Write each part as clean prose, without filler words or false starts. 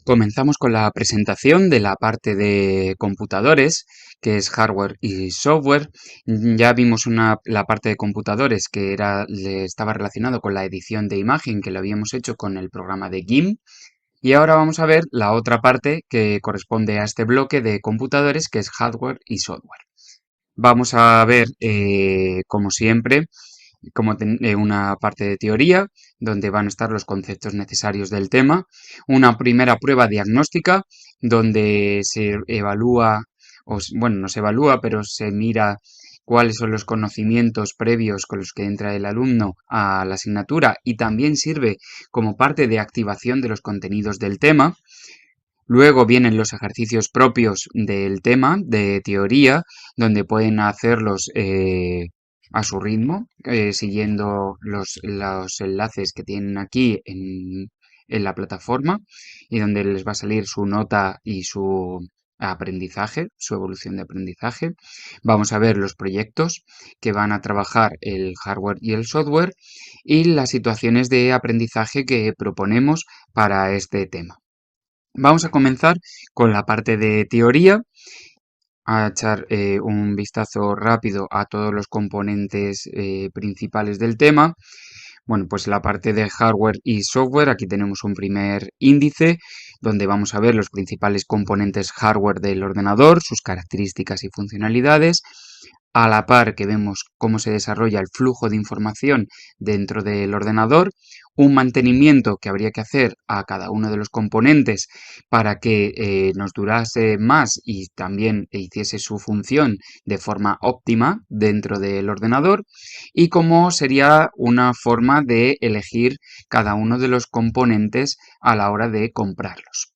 Comenzamos con la presentación de la parte de computadores, que es hardware y software. Ya vimos la parte de computadores que estaba relacionado con la edición de imagen, que lo habíamos hecho con el programa de GIMP. Y ahora vamos a ver la otra parte que corresponde a este bloque de computadores, que es hardware y software. Vamos a ver, como siempre, una parte de teoría, donde van a estar los conceptos necesarios del tema, una primera prueba diagnóstica, donde se evalúa, bueno, no se evalúa, pero se mira cuáles son los conocimientos previos con los que entra el alumno a la asignatura y también sirve como parte de activación de los contenidos del tema. Luego vienen los ejercicios propios del tema, de teoría, donde pueden hacerlos a su ritmo, siguiendo los enlaces que tienen aquí en la plataforma y donde les va a salir su nota y su aprendizaje, su evolución de aprendizaje. Vamos a ver los proyectos que van a trabajar el hardware y el software y las situaciones de aprendizaje que proponemos para este tema. Vamos a comenzar con la parte de teoría, a echar un vistazo rápido a todos los componentes principales del tema. Bueno, pues la parte de hardware y software, aquí tenemos un primer índice donde vamos a ver los principales componentes hardware del ordenador, sus características y funcionalidades, a la par que vemos cómo se desarrolla el flujo de información dentro del ordenador, un mantenimiento que habría que hacer a cada uno de los componentes para que nos durase más y también hiciese su función de forma óptima dentro del ordenador y cómo sería una forma de elegir cada uno de los componentes a la hora de comprarlos.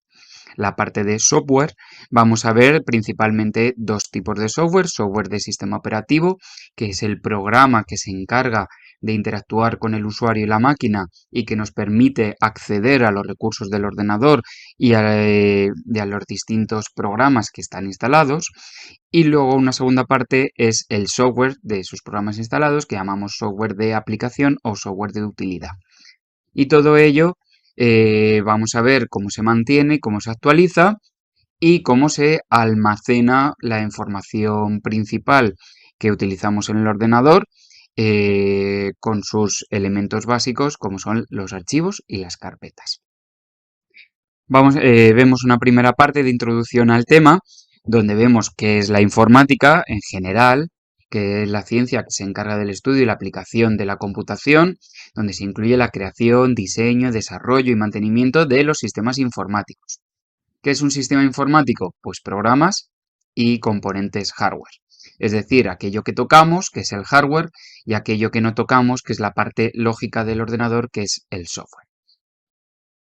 La parte de software, vamos a ver principalmente dos tipos de software. Software de sistema operativo, que es el programa que se encarga de interactuar con el usuario y la máquina y que nos permite acceder a los recursos del ordenador y a los distintos programas que están instalados. Y luego una segunda parte es el software de esos programas instalados, que llamamos software de aplicación o software de utilidad. Y todo ello vamos a ver cómo se mantiene, cómo se actualiza y cómo se almacena la información principal que utilizamos en el ordenador con sus elementos básicos como son los archivos y las carpetas. Vemos una primera parte de introducción al tema donde vemos qué es la informática en general, que es la ciencia que se encarga del estudio y la aplicación de la computación, donde se incluye la creación, diseño, desarrollo y mantenimiento de los sistemas informáticos. ¿Qué es un sistema informático? Pues programas y componentes hardware. Es decir, aquello que tocamos, que es el hardware, y aquello que no tocamos, que es la parte lógica del ordenador, que es el software.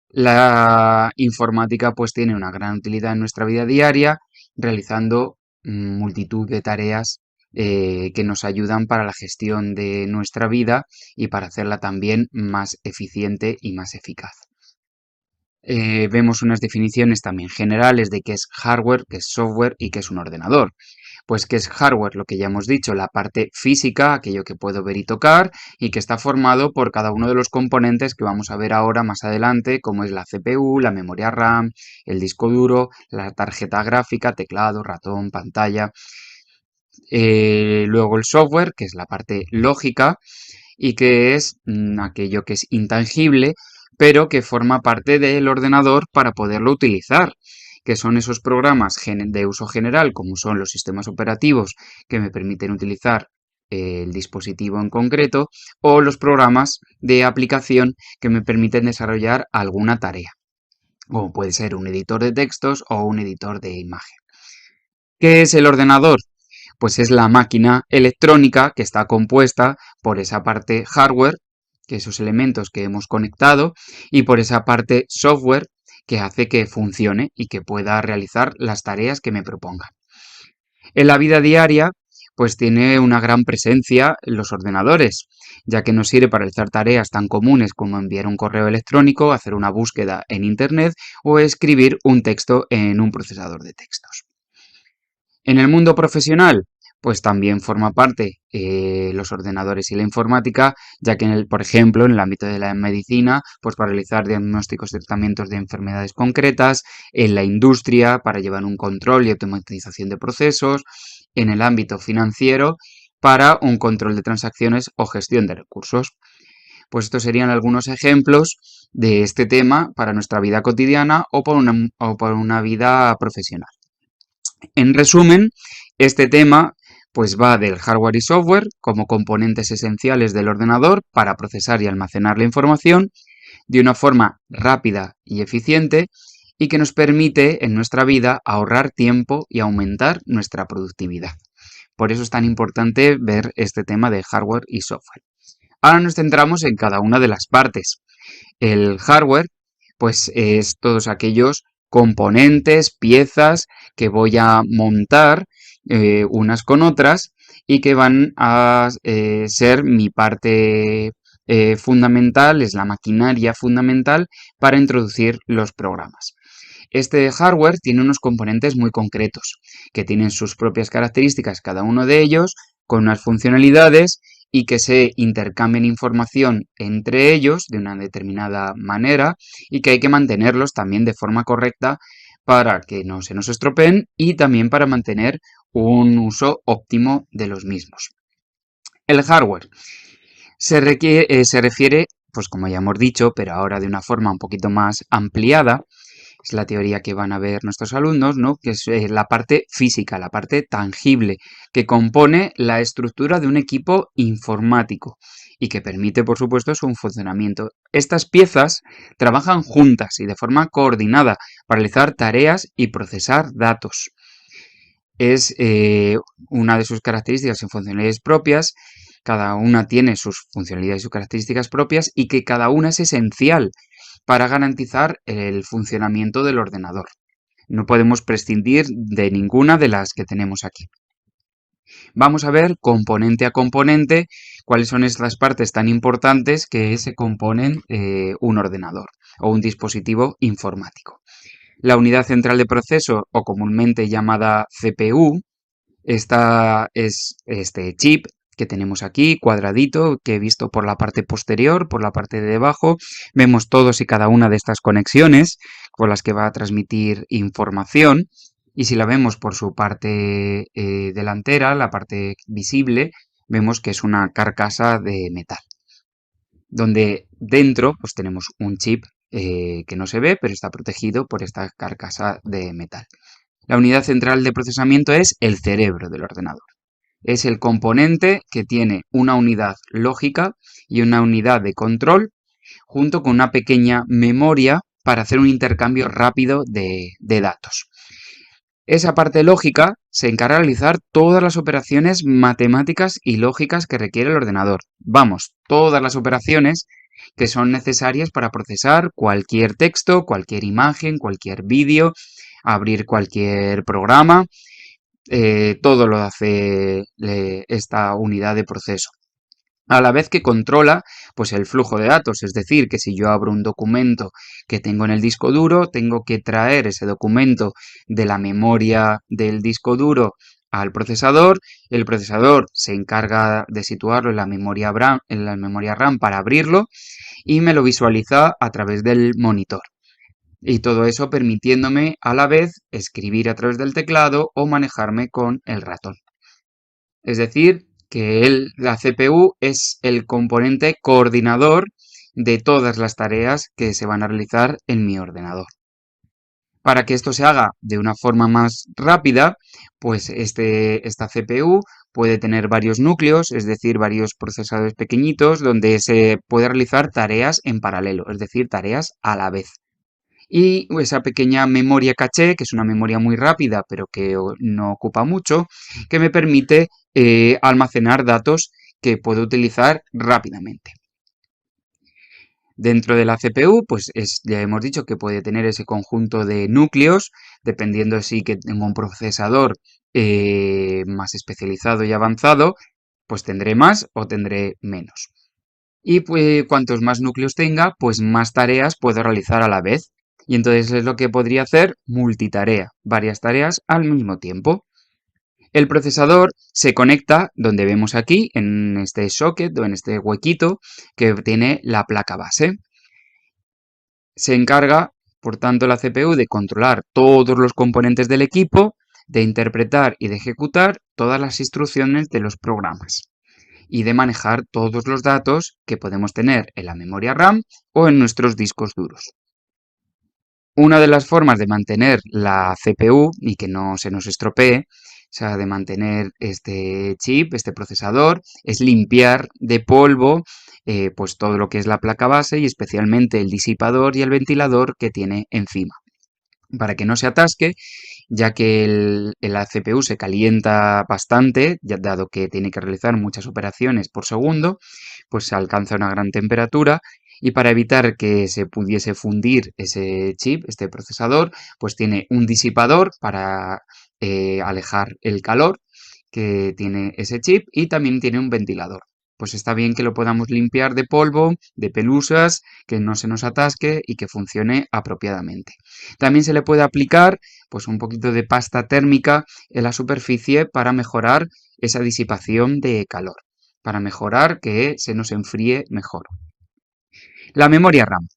La informática pues tiene una gran utilidad en nuestra vida diaria, realizando multitud de tareas que nos ayudan para la gestión de nuestra vida y para hacerla también más eficiente y más eficaz. Vemos unas definiciones también generales de qué es hardware, qué es software y qué es un ordenador. Pues que es hardware, lo que ya hemos dicho, la parte física, aquello que puedo ver y tocar, y que está formado por cada uno de los componentes que vamos a ver ahora más adelante, como es la CPU, la memoria RAM, el disco duro, la tarjeta gráfica, teclado, ratón, pantalla. Luego el software, que es la parte lógica, y que es aquello que es intangible, pero que forma parte del ordenador para poderlo utilizar, que son esos programas de uso general, como son los sistemas operativos que me permiten utilizar el dispositivo en concreto, o los programas de aplicación que me permiten desarrollar alguna tarea, como puede ser un editor de textos o un editor de imagen. ¿Qué es el ordenador? Pues es la máquina electrónica que está compuesta por esa parte hardware, que esos elementos que hemos conectado, y por esa parte software que hace que funcione y que pueda realizar las tareas que me proponga. En la vida diaria, pues tiene una gran presencia los ordenadores, ya que nos sirve para realizar tareas tan comunes como enviar un correo electrónico, hacer una búsqueda en Internet o escribir un texto en un procesador de textos. En el mundo profesional, pues también forma parte los ordenadores y la informática, ya que, por ejemplo, en el ámbito de la medicina, pues para realizar diagnósticos y tratamientos de enfermedades concretas, en la industria, para llevar un control y automatización de procesos, en el ámbito financiero, para un control de transacciones o gestión de recursos. Pues estos serían algunos ejemplos de este tema para nuestra vida cotidiana o por una vida profesional. En resumen, este tema pues va del hardware y software como componentes esenciales del ordenador para procesar y almacenar la información de una forma rápida y eficiente y que nos permite en nuestra vida ahorrar tiempo y aumentar nuestra productividad. Por eso es tan importante ver este tema de hardware y software. Ahora nos centramos en cada una de las partes. El hardware, pues es todos aquellos componentes, piezas que voy a montar unas con otras y que van a ser mi parte fundamental, es la maquinaria fundamental para introducir los programas. Este hardware tiene unos componentes muy concretos, que tienen sus propias características cada uno de ellos, con unas funcionalidades y que se intercambian información entre ellos de una determinada manera y que hay que mantenerlos también de forma correcta para que no se nos estropeen y también para mantener un uso óptimo de los mismos. El hardware se refiere, pues como ya hemos dicho, pero ahora de una forma un poquito más ampliada, es la teoría que van a ver nuestros alumnos, ¿no? Que es la parte física, la parte tangible, que compone la estructura de un equipo informático y que permite, por supuesto, su funcionamiento. Estas piezas trabajan juntas y de forma coordinada para realizar tareas y procesar datos. Es una de sus características y funcionalidades propias. Cada una tiene sus funcionalidades y sus características propias y que cada una es esencial para garantizar el funcionamiento del ordenador. No podemos prescindir de ninguna de las que tenemos aquí. Vamos a ver componente a componente cuáles son estas partes tan importantes que se componen un ordenador o un dispositivo informático. La unidad central de proceso, o comúnmente llamada CPU, esta es este chip que tenemos aquí, cuadradito, que he visto por la parte posterior, por la parte de debajo. Vemos todos y cada una de estas conexiones con las que va a transmitir información. Y si la vemos por su parte delantera, la parte visible, vemos que es una carcasa de metal, donde dentro pues tenemos un chip que no se ve, pero está protegido por esta carcasa de metal. La unidad central de procesamiento es el cerebro del ordenador. Es el componente que tiene una unidad lógica y una unidad de control, junto con una pequeña memoria para hacer un intercambio rápido de datos. Esa parte lógica se encarga de realizar todas las operaciones matemáticas y lógicas que requiere el ordenador. Vamos, todas las operaciones que son necesarias para procesar cualquier texto, cualquier imagen, cualquier vídeo, abrir cualquier programa. Todo lo hace esta unidad de proceso. A la vez que controla pues el flujo de datos, es decir, que si yo abro un documento que tengo en el disco duro, tengo que traer ese documento de la memoria del disco duro al procesador, el procesador se encarga de situarlo en la memoria RAM para abrirlo y me lo visualiza a través del monitor. Y todo eso permitiéndome a la vez escribir a través del teclado o manejarme con el ratón. Es decir, que la CPU es el componente coordinador de todas las tareas que se van a realizar en mi ordenador. Para que esto se haga de una forma más rápida, pues esta CPU puede tener varios núcleos, es decir, varios procesadores pequeñitos donde se puede realizar tareas en paralelo, es decir, tareas a la vez. Y esa pequeña memoria caché, que es una memoria muy rápida, pero que no ocupa mucho, que me permite almacenar datos que puedo utilizar rápidamente. Dentro de la CPU, pues ya hemos dicho que puede tener ese conjunto de núcleos, dependiendo si que tengo un procesador más especializado y avanzado, pues tendré más o tendré menos. Y pues cuantos más núcleos tenga, pues más tareas puedo realizar a la vez. Y entonces es lo que podría hacer multitarea, varias tareas al mismo tiempo. El procesador se conecta donde vemos aquí, en este socket o en este huequito que tiene la placa base. Se encarga, por tanto, la CPU de controlar todos los componentes del equipo, de interpretar y de ejecutar todas las instrucciones de los programas y de manejar todos los datos que podemos tener en la memoria RAM o en nuestros discos duros. Una de las formas de mantener la CPU y que no se nos estropee, o sea, de mantener este chip, este procesador, es limpiar de polvo pues todo lo que es la placa base y especialmente el disipador y el ventilador que tiene encima, para que no se atasque, ya que la CPU se calienta bastante, dado que tiene que realizar muchas operaciones por segundo, pues se alcanza una gran temperatura y para evitar que se pudiese fundir ese chip, este procesador, pues tiene un disipador para alejar el calor que tiene ese chip y también tiene un ventilador. Pues está bien que lo podamos limpiar de polvo, de pelusas, que no se nos atasque y que funcione apropiadamente. También se le puede aplicar pues un poquito de pasta térmica en la superficie para mejorar esa disipación de calor, para mejorar que se nos enfríe mejor. La memoria RAM.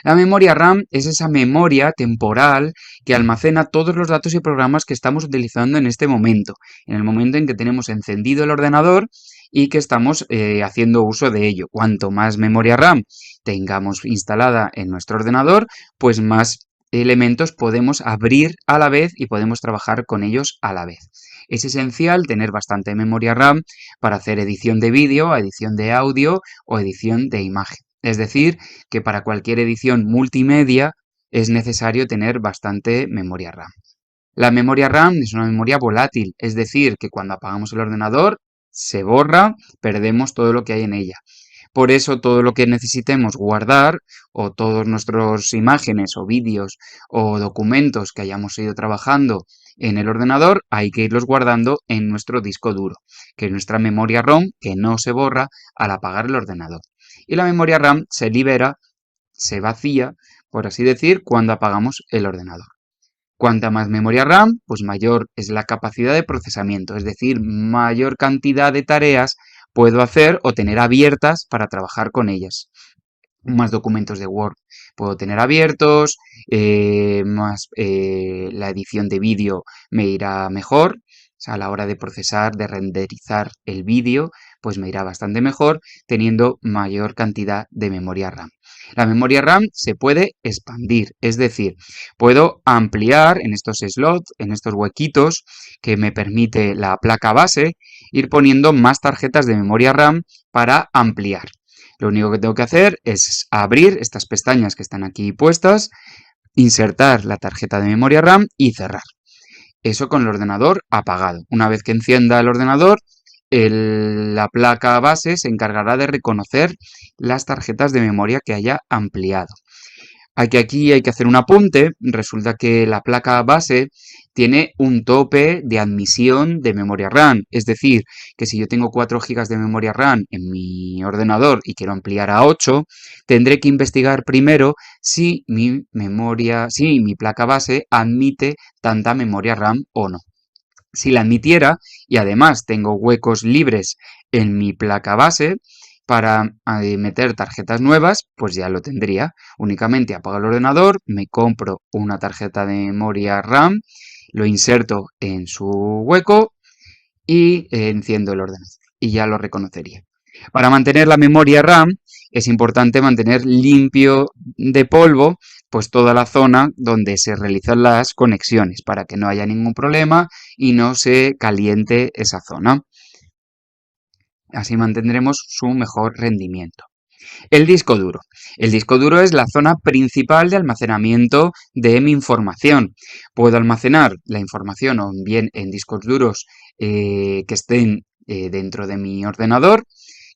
La memoria RAM es esa memoria temporal que almacena todos los datos y programas que estamos utilizando en este momento, en el momento en que tenemos encendido el ordenador y que estamos haciendo uso de ello. Cuanto más memoria RAM tengamos instalada en nuestro ordenador, pues más elementos podemos abrir a la vez y podemos trabajar con ellos a la vez. Es esencial tener bastante memoria RAM para hacer edición de vídeo, edición de audio o edición de imagen. Es decir, que para cualquier edición multimedia es necesario tener bastante memoria RAM. La memoria RAM es una memoria volátil, es decir, que cuando apagamos el ordenador se borra, perdemos todo lo que hay en ella. Por eso todo lo que necesitemos guardar o todas nuestras imágenes o vídeos o documentos que hayamos ido trabajando en el ordenador hay que irlos guardando en nuestro disco duro, que es nuestra memoria ROM que no se borra al apagar el ordenador. Y la memoria RAM se libera, se vacía, por así decir, cuando apagamos el ordenador. Cuanta más memoria RAM, pues mayor es la capacidad de procesamiento, es decir, mayor cantidad de tareas puedo hacer o tener abiertas para trabajar con ellas. Más documentos de Word puedo tener abiertos, la edición de vídeo me irá mejor, o sea, a la hora de procesar, de renderizar el vídeo, pues me irá bastante mejor teniendo mayor cantidad de memoria RAM. La memoria RAM se puede expandir, es decir, puedo ampliar en estos slots, en estos huequitos que me permite la placa base, ir poniendo más tarjetas de memoria RAM para ampliar. Lo único que tengo que hacer es abrir estas pestañas que están aquí puestas, insertar la tarjeta de memoria RAM y cerrar. Eso con el ordenador apagado. Una vez que encienda el ordenador, la placa base se encargará de reconocer las tarjetas de memoria que haya ampliado. Aquí hay que hacer un apunte. Resulta que la placa base tiene un tope de admisión de memoria RAM. Es decir, que si yo tengo 4 GB de memoria RAM en mi ordenador y quiero ampliar a 8, tendré que investigar primero si mi placa base admite tanta memoria RAM o no. Si la admitiera y además tengo huecos libres en mi placa base, para meter tarjetas nuevas, pues ya lo tendría. Únicamente apago el ordenador, me compro una tarjeta de memoria RAM, lo inserto en su hueco y enciendo el ordenador. Y ya lo reconocería. Para mantener la memoria RAM es importante mantener limpio de polvo pues toda la zona donde se realizan las conexiones para que no haya ningún problema y no se caliente esa zona. Así mantendremos su mejor rendimiento. El disco duro. El disco duro es la zona principal de almacenamiento de mi información. Puedo almacenar la información o bien en discos duros que estén dentro de mi ordenador,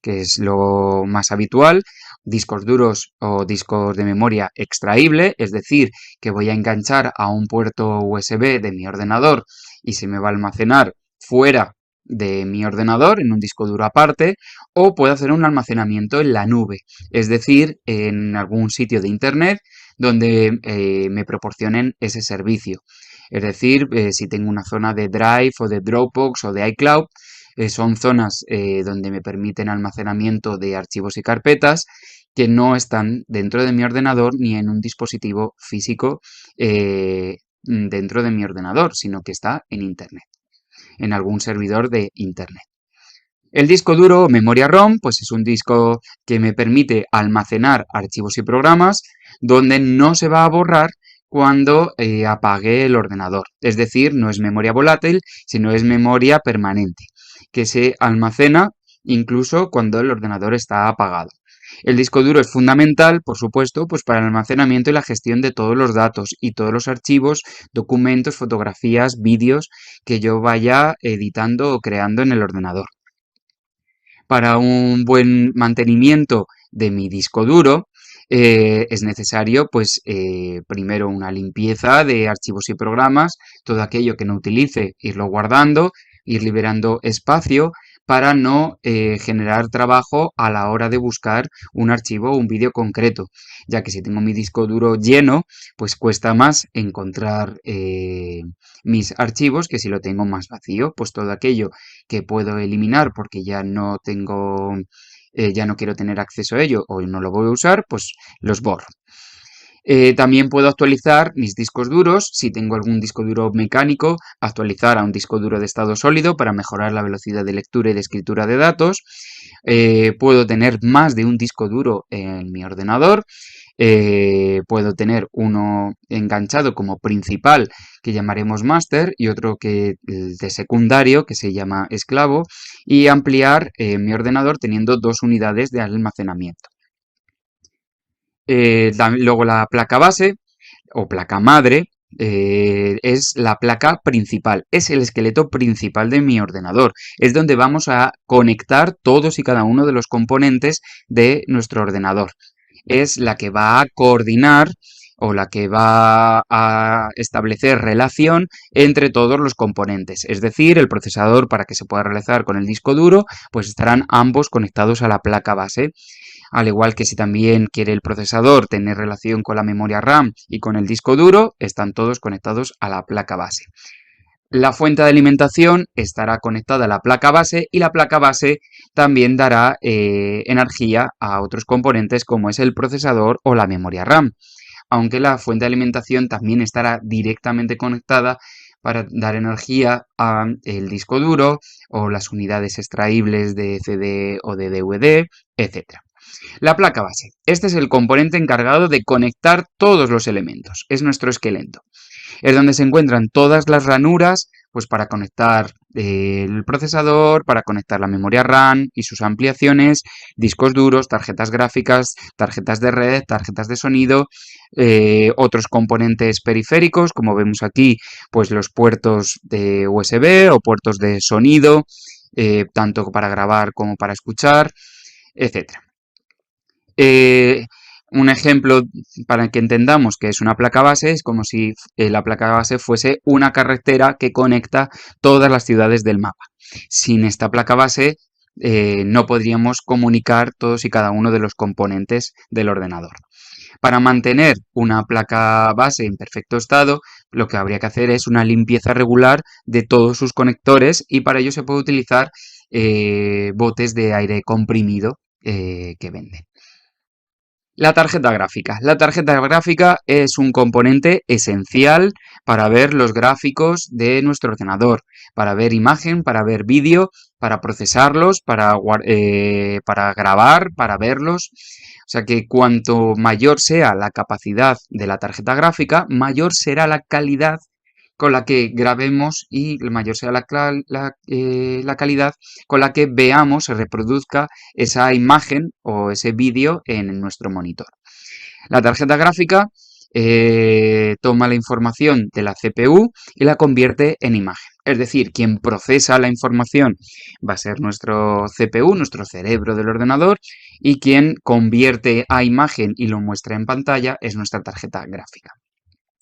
que es lo más habitual, discos duros o discos de memoria extraíble, es decir, que voy a enganchar a un puerto USB de mi ordenador y se me va a almacenar fuera de mi ordenador en un disco duro aparte, o puedo hacer un almacenamiento en la nube, es decir, en algún sitio de internet donde me proporcionen ese servicio. Es decir, si tengo una zona de Drive o de Dropbox o de iCloud, son zonas donde me permiten almacenamiento de archivos y carpetas que no están dentro de mi ordenador ni en un dispositivo físico dentro de mi ordenador, sino que está en Internet, en algún servidor de Internet. El disco duro o memoria ROM, pues es un disco que me permite almacenar archivos y programas donde no se va a borrar cuando apague el ordenador. Es decir, no es memoria volátil, sino es memoria permanente, que se almacena incluso cuando el ordenador está apagado. El disco duro es fundamental, por supuesto, pues para el almacenamiento y la gestión de todos los datos y todos los archivos, documentos, fotografías, vídeos que yo vaya editando o creando en el ordenador. Para un buen mantenimiento de mi disco duro, es necesario, pues, primero una limpieza de archivos y programas, todo aquello que no utilice, irlo guardando, ir liberando espacio para no generar trabajo a la hora de buscar un archivo o un vídeo concreto, ya que si tengo mi disco duro lleno, pues cuesta más encontrar mis archivos que si lo tengo más vacío, pues todo aquello que puedo eliminar porque ya no tengo, ya no quiero tener acceso a ello o no lo voy a usar, pues los borro. También puedo actualizar mis discos duros, si tengo algún disco duro mecánico, actualizar a un disco duro de estado sólido para mejorar la velocidad de lectura y de escritura de datos. Puedo tener más de un disco duro en mi ordenador. Puedo tener uno enganchado como principal que llamaremos máster y otro que de secundario que se llama esclavo y ampliar mi ordenador teniendo dos unidades de almacenamiento. Luego la placa base o placa madre es la placa principal, es el esqueleto principal de mi ordenador, es donde vamos a conectar todos y cada uno de los componentes de nuestro ordenador. Es la que va a coordinar o la que va a establecer relación entre todos los componentes. Es decir, el procesador para que se pueda realizar con el disco duro, pues estarán ambos conectados a la placa base. Al igual que si también quiere el procesador tener relación con la memoria RAM y con el disco duro, están todos conectados a la placa base. La fuente de alimentación estará conectada a la placa base y la placa base también dará energía a otros componentes como es el procesador o la memoria RAM, aunque la fuente de alimentación también estará directamente conectada para dar energía al disco duro o las unidades extraíbles de CD o de DVD, etc. La placa base. Este es el componente encargado de conectar todos los elementos. Es nuestro esqueleto. Es donde se encuentran todas las ranuras, pues para conectar el procesador, para conectar la memoria RAM y sus ampliaciones, discos duros, tarjetas gráficas, tarjetas de red, tarjetas de sonido, otros componentes periféricos, como vemos aquí, pues los puertos de USB o puertos de sonido, tanto para grabar como para escuchar, etcétera. Un ejemplo para que entendamos que es una placa base es como si la placa base fuese una carretera que conecta todas las ciudades del mapa. Sin esta placa base no podríamos comunicar todos y cada uno de los componentes del ordenador. Para mantener una placa base en perfecto estado, lo que habría que hacer es una limpieza regular de todos sus conectores y para ello se puede utilizar botes de aire comprimido que venden. La tarjeta gráfica. La tarjeta gráfica es un componente esencial para ver los gráficos de nuestro ordenador, para ver imagen, para ver vídeo, para procesarlos, para grabar, para verlos. O sea que cuanto mayor sea la capacidad de la tarjeta gráfica, mayor será la calidad con la que grabemos y mayor sea la calidad con la que veamos, se reproduzca esa imagen o ese vídeo en nuestro monitor. La tarjeta gráfica toma la información de la CPU y la convierte en imagen. Es decir, quien procesa la información va a ser nuestro CPU, nuestro cerebro del ordenador, y quien convierte a imagen y lo muestra en pantalla es nuestra tarjeta gráfica.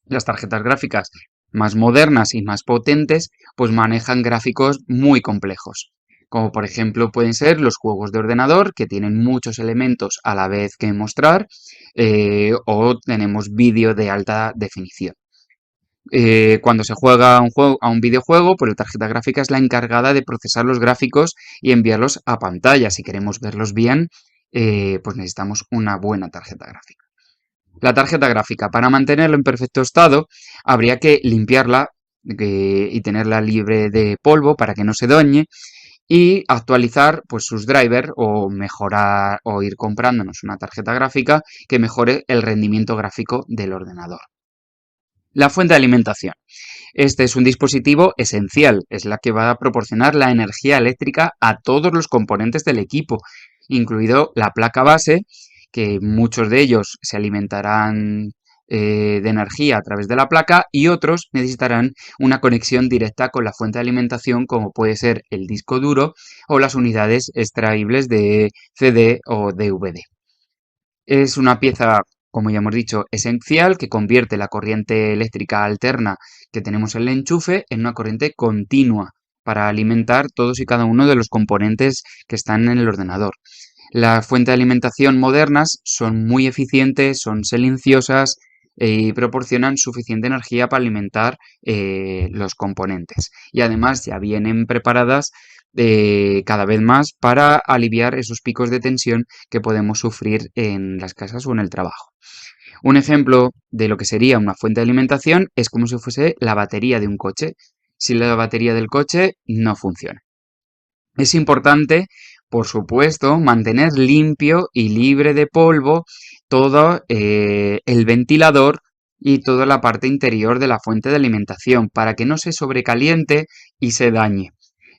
Las tarjetas gráficas más modernas y más potentes pues manejan gráficos muy complejos, como por ejemplo pueden ser los juegos de ordenador que tienen muchos elementos a la vez que mostrar o tenemos vídeo de alta definición. Cuando se juega a un videojuego, pues la tarjeta gráfica es la encargada de procesar los gráficos y enviarlos a pantalla. Si queremos verlos bien, pues necesitamos una buena tarjeta gráfica. La tarjeta gráfica, para mantenerlo en perfecto estado, habría que limpiarla y tenerla libre de polvo para que no se dañe y actualizar pues sus drivers o mejorar o ir comprándonos una tarjeta gráfica que mejore el rendimiento gráfico del ordenador. La fuente de alimentación. Este es un dispositivo esencial, es la que va a proporcionar la energía eléctrica a todos los componentes del equipo, incluido la placa base, que muchos de ellos se alimentarán de energía a través de la placa y otros necesitarán una conexión directa con la fuente de alimentación, como puede ser el disco duro o las unidades extraíbles de CD o DVD. Es una pieza, como ya hemos dicho, esencial que convierte la corriente eléctrica alterna que tenemos en el enchufe en una corriente continua para alimentar todos y cada uno de los componentes que están en el ordenador. Las fuentes de alimentación modernas son muy eficientes, son silenciosas y proporcionan suficiente energía para alimentar los componentes. Y además ya vienen preparadas cada vez más para aliviar esos picos de tensión que podemos sufrir en las casas o en el trabajo. Un ejemplo de lo que sería una fuente de alimentación es como si fuese la batería de un coche. Si la batería del coche no funciona. Es importante, por supuesto, mantener limpio y libre de polvo todo el ventilador y toda la parte interior de la fuente de alimentación para que no se sobrecaliente y se dañe.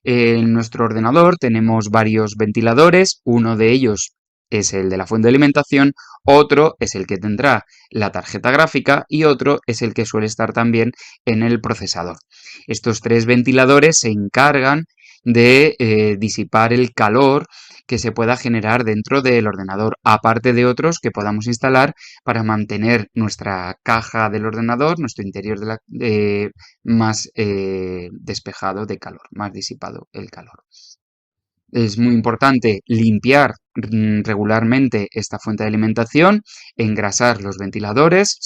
En nuestro ordenador tenemos varios ventiladores, uno de ellos es el de la fuente de alimentación, otro es el que tendrá la tarjeta gráfica y otro es el que suele estar también en el procesador. Estos tres ventiladores se encargan de disipar el calor que se pueda generar dentro del ordenador, aparte de otros que podamos instalar para mantener nuestra caja del ordenador, nuestro interior más despejado de calor, más disipado el calor. Es muy importante limpiar regularmente esta fuente de alimentación, engrasar los ventiladores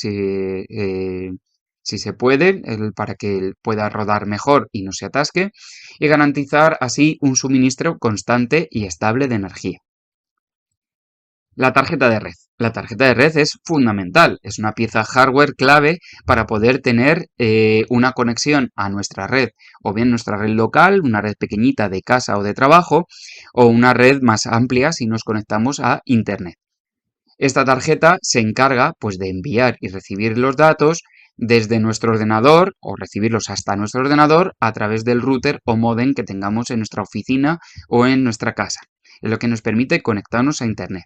si se puede, para que pueda rodar mejor y no se atasque, y garantizar así un suministro constante y estable de energía. La tarjeta de red. La tarjeta de red es fundamental, es una pieza hardware clave para poder tener una conexión a nuestra red, o bien nuestra red local, una red pequeñita de casa o de trabajo, o una red más amplia si nos conectamos a Internet. Esta tarjeta se encarga pues de enviar y recibir los datos desde nuestro ordenador o recibirlos hasta nuestro ordenador a través del router o módem que tengamos en nuestra oficina o en nuestra casa, es lo que nos permite conectarnos a Internet.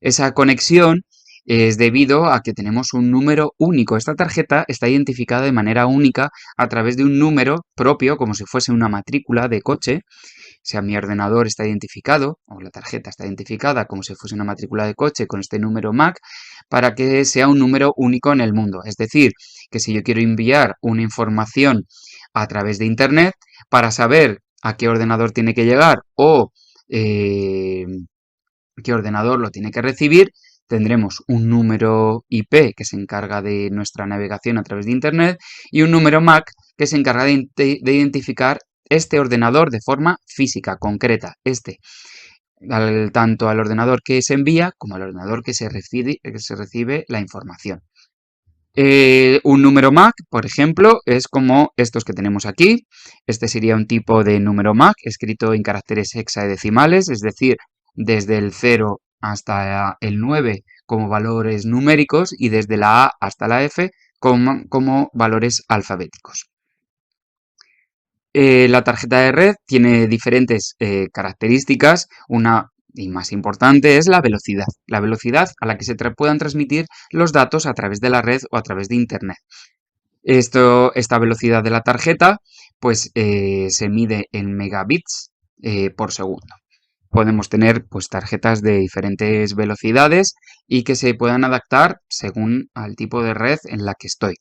Esa conexión es debido a que tenemos un número único. Esta tarjeta está identificada de manera única a través de un número propio, como si fuese una matrícula de coche. O sea, mi ordenador está identificado, o la tarjeta está identificada como si fuese una matrícula de coche con este número MAC, para que sea un número único en el mundo. Es decir, que si yo quiero enviar una información a través de Internet, para saber a qué ordenador tiene que llegar o qué ordenador lo tiene que recibir, tendremos un número IP que se encarga de nuestra navegación a través de Internet y un número MAC que se encarga de identificar este ordenador de forma física, concreta, tanto al ordenador que se envía como al ordenador que se recibe la información. Un número MAC, por ejemplo, es como estos que tenemos aquí. Este sería un tipo de número MAC escrito en caracteres hexadecimales, es decir, desde el 0 hasta el 9 como valores numéricos y desde la A hasta la F como valores alfabéticos. La tarjeta de red tiene diferentes características. Una y más importante es la velocidad a la que se puedan transmitir los datos a través de la red o a través de Internet. Esta velocidad de la tarjeta pues se mide en megabits por segundo. Podemos tener pues tarjetas de diferentes velocidades y que se puedan adaptar según al tipo de red en la que estoy.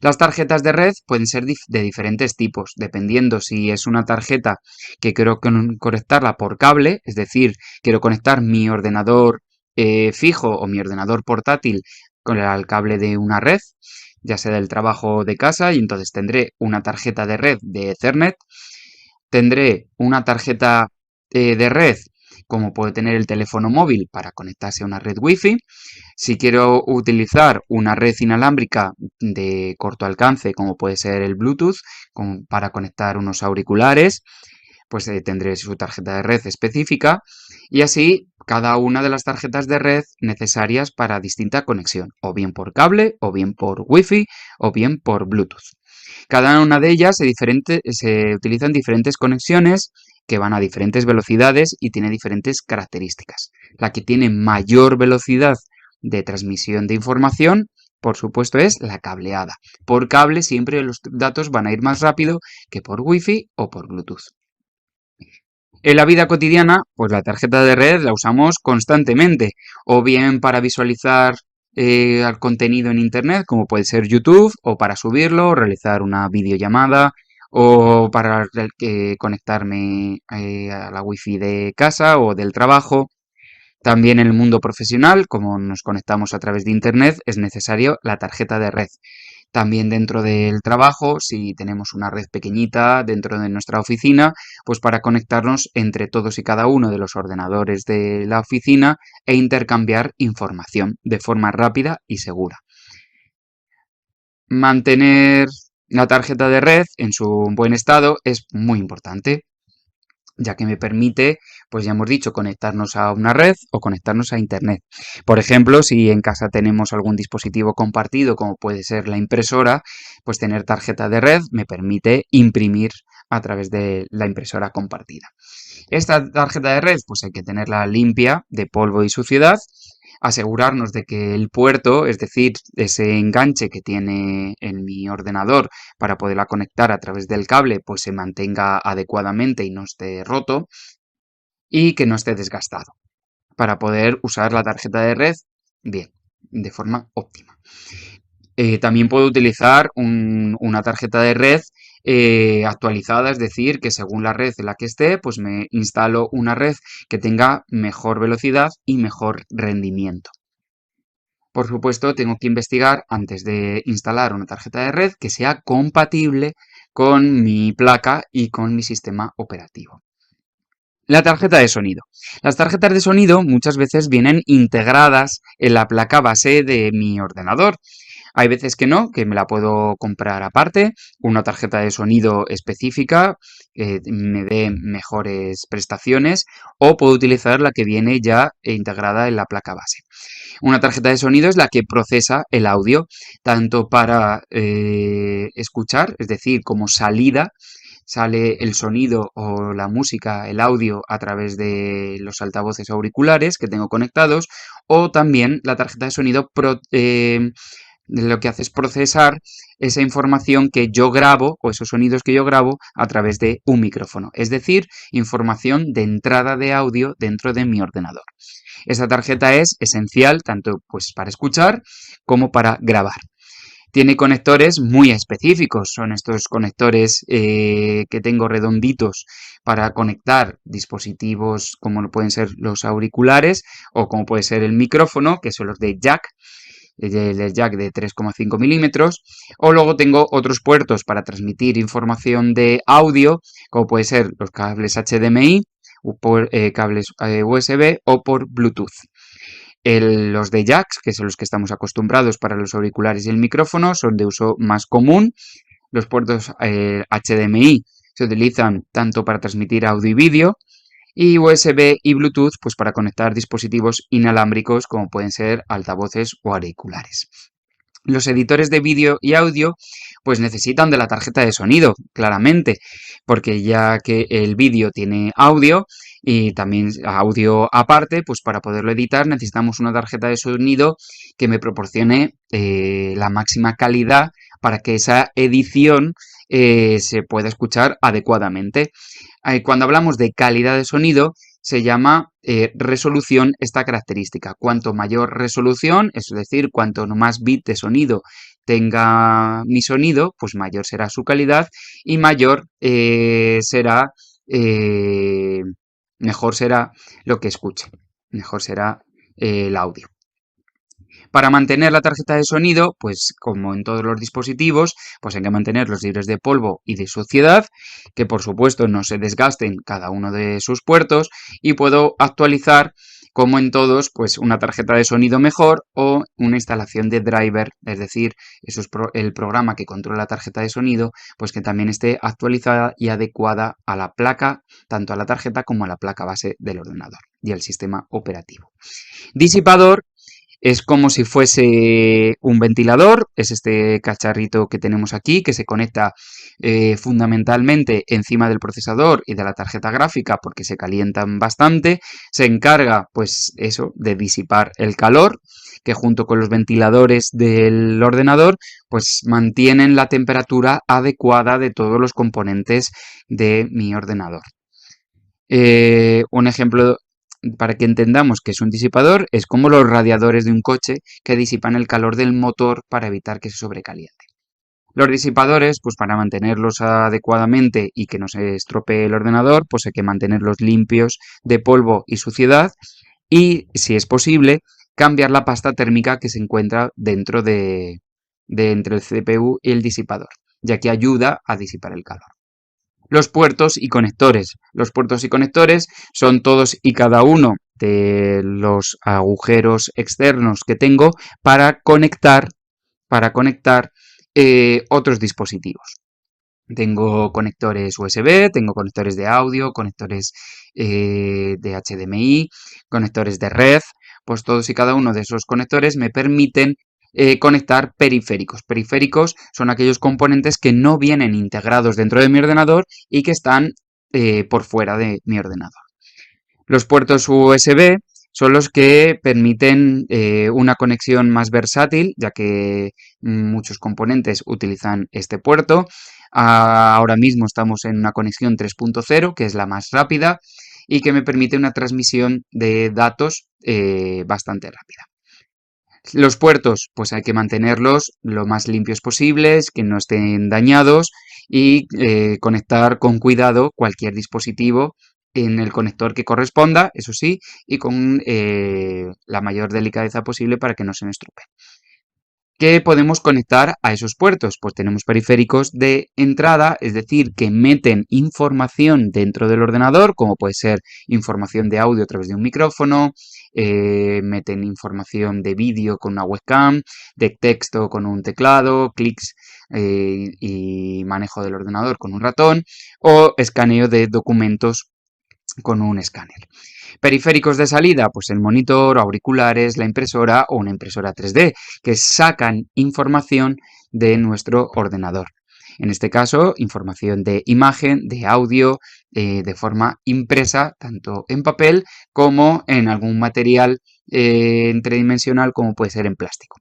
Las tarjetas de red pueden ser de diferentes tipos, dependiendo si es una tarjeta que quiero conectarla por cable, es decir, quiero conectar mi ordenador fijo o mi ordenador portátil con el cable de una red, ya sea del trabajo o de casa, y entonces tendré una tarjeta de red de Ethernet, tendré una tarjeta de red como puede tener el teléfono móvil para conectarse a una red Wi-Fi. Si quiero utilizar una red inalámbrica de corto alcance, como puede ser el Bluetooth, para conectar unos auriculares, pues tendré su tarjeta de red específica y así cada una de las tarjetas de red necesarias para distinta conexión, o bien por cable, o bien por Wi-Fi, o bien por Bluetooth. Cada una de ellas se utilizan diferentes conexiones que van a diferentes velocidades y tiene diferentes características. La que tiene mayor velocidad de transmisión de información, por supuesto, es la cableada. Por cable siempre los datos van a ir más rápido que por Wi-Fi o por Bluetooth. En la vida cotidiana, pues la tarjeta de red la usamos constantemente, o bien para visualizar al contenido en Internet, como puede ser YouTube, o para subirlo, o realizar una videollamada, o para conectarme a la wifi de casa o del trabajo. También en el mundo profesional, como nos conectamos a través de Internet, es necesario la tarjeta de red. También dentro del trabajo, si tenemos una red pequeñita dentro de nuestra oficina, pues para conectarnos entre todos y cada uno de los ordenadores de la oficina e intercambiar información de forma rápida y segura. Mantener la tarjeta de red en su buen estado es muy importante, ya que me permite, pues ya hemos dicho, conectarnos a una red o conectarnos a Internet. Por ejemplo, si en casa tenemos algún dispositivo compartido, como puede ser la impresora, pues tener tarjeta de red me permite imprimir a través de la impresora compartida. Esta tarjeta de red, pues hay que tenerla limpia de polvo y suciedad, asegurarnos de que el puerto, es decir, ese enganche que tiene en mi ordenador para poderla conectar a través del cable, pues se mantenga adecuadamente y no esté roto y que no esté desgastado para poder usar la tarjeta de red bien, de forma óptima. También puedo utilizar una tarjeta de red actualizada, es decir, que según la red en la que esté, pues me instalo una red que tenga mejor velocidad y mejor rendimiento. Por supuesto, tengo que investigar antes de instalar una tarjeta de red que sea compatible con mi placa y con mi sistema operativo. La tarjeta de sonido. Las tarjetas de sonido muchas veces vienen integradas en la placa base de mi ordenador. Hay veces que no, que me la puedo comprar aparte, una tarjeta de sonido específica que me dé mejores prestaciones, o puedo utilizar la que viene ya integrada en la placa base. Una tarjeta de sonido es la que procesa el audio, tanto para escuchar, es decir, como salida, sale el sonido o la música, el audio a través de los altavoces auriculares que tengo conectados, o también la tarjeta de sonido lo que hace es procesar esa información que yo grabo o esos sonidos que yo grabo a través de un micrófono, es decir, información de entrada de audio dentro de mi ordenador. Esta tarjeta es esencial tanto pues, para escuchar como para grabar. Tiene conectores muy específicos, son estos conectores que tengo redonditos para conectar dispositivos como pueden ser los auriculares o como puede ser el micrófono, que son los de jack, el jack de 3,5 milímetros, o luego tengo otros puertos para transmitir información de audio, como puede ser los cables HDMI, por cables USB o por Bluetooth. Los de jacks, que son los que estamos acostumbrados para los auriculares y el micrófono, son de uso más común. Los puertos HDMI se utilizan tanto para transmitir audio y vídeo, y USB y Bluetooth pues para conectar dispositivos inalámbricos como pueden ser altavoces o auriculares. Los editores de vídeo y audio pues necesitan de la tarjeta de sonido, claramente, porque ya que el vídeo tiene audio y también audio aparte, pues para poderlo editar necesitamos una tarjeta de sonido que me proporcione la máxima calidad para que esa edición se pueda escuchar adecuadamente. Cuando hablamos de calidad de sonido, se llama resolución esta característica. Cuanto mayor resolución, es decir, cuanto más bit de sonido tenga mi sonido, pues mayor será su calidad y mayor será, mejor será lo que escuche, mejor será el audio. Para mantener la tarjeta de sonido, pues como en todos los dispositivos, pues hay que mantenerlos libres de polvo y de suciedad, que por supuesto no se desgasten cada uno de sus puertos, y puedo actualizar, como en todos, pues una tarjeta de sonido mejor o una instalación de driver, es decir, eso es el programa que controla la tarjeta de sonido, pues que también esté actualizada y adecuada a la placa, tanto a la tarjeta como a la placa base del ordenador y al sistema operativo. Disipador es como si fuese un ventilador, es este cacharrito que tenemos aquí que se conecta fundamentalmente encima del procesador y de la tarjeta gráfica porque se calientan bastante. Se encarga, pues eso, de disipar el calor, que junto con los ventiladores del ordenador, pues mantienen la temperatura adecuada de todos los componentes de mi ordenador. Un ejemplo para que entendamos que es un disipador es como los radiadores de un coche que disipan el calor del motor para evitar que se sobrecaliente. Los disipadores, pues para mantenerlos adecuadamente y que no se estropee el ordenador, pues hay que mantenerlos limpios de polvo y suciedad y, si es posible, cambiar la pasta térmica que se encuentra dentro de entre el CPU y el disipador, ya que ayuda a disipar el calor. Los puertos y conectores. Los puertos y conectores son todos y cada uno de los agujeros externos que tengo para conectar otros dispositivos. Tengo conectores USB, tengo conectores de audio, conectores de HDMI, conectores de red. Pues todos y cada uno de esos conectores me permiten conectar periféricos. Periféricos son aquellos componentes que no vienen integrados dentro de mi ordenador y que están por fuera de mi ordenador. Los puertos USB son los que permiten una conexión más versátil, ya que muchos componentes utilizan este puerto. Ahora mismo estamos en una conexión 3.0, que es la más rápida y que me permite una transmisión de datos bastante rápida. Los puertos, pues hay que mantenerlos lo más limpios posibles, que no estén dañados y conectar con cuidado cualquier dispositivo en el conector que corresponda, eso sí, y con la mayor delicadeza posible para que no se me estropee. ¿Qué podemos conectar a esos puertos? Pues tenemos periféricos de entrada, es decir, que meten información dentro del ordenador, como puede ser información de audio a través de un micrófono, meten información de vídeo con una webcam, de texto con un teclado, clics y manejo del ordenador con un ratón, o escaneo de documentos con un escáner. Periféricos de salida, pues el monitor, auriculares, la impresora o una impresora 3D, que sacan información de nuestro ordenador. En este caso, información de imagen, de audio, de forma impresa, tanto en papel como en algún material tridimensional, como puede ser en plástico.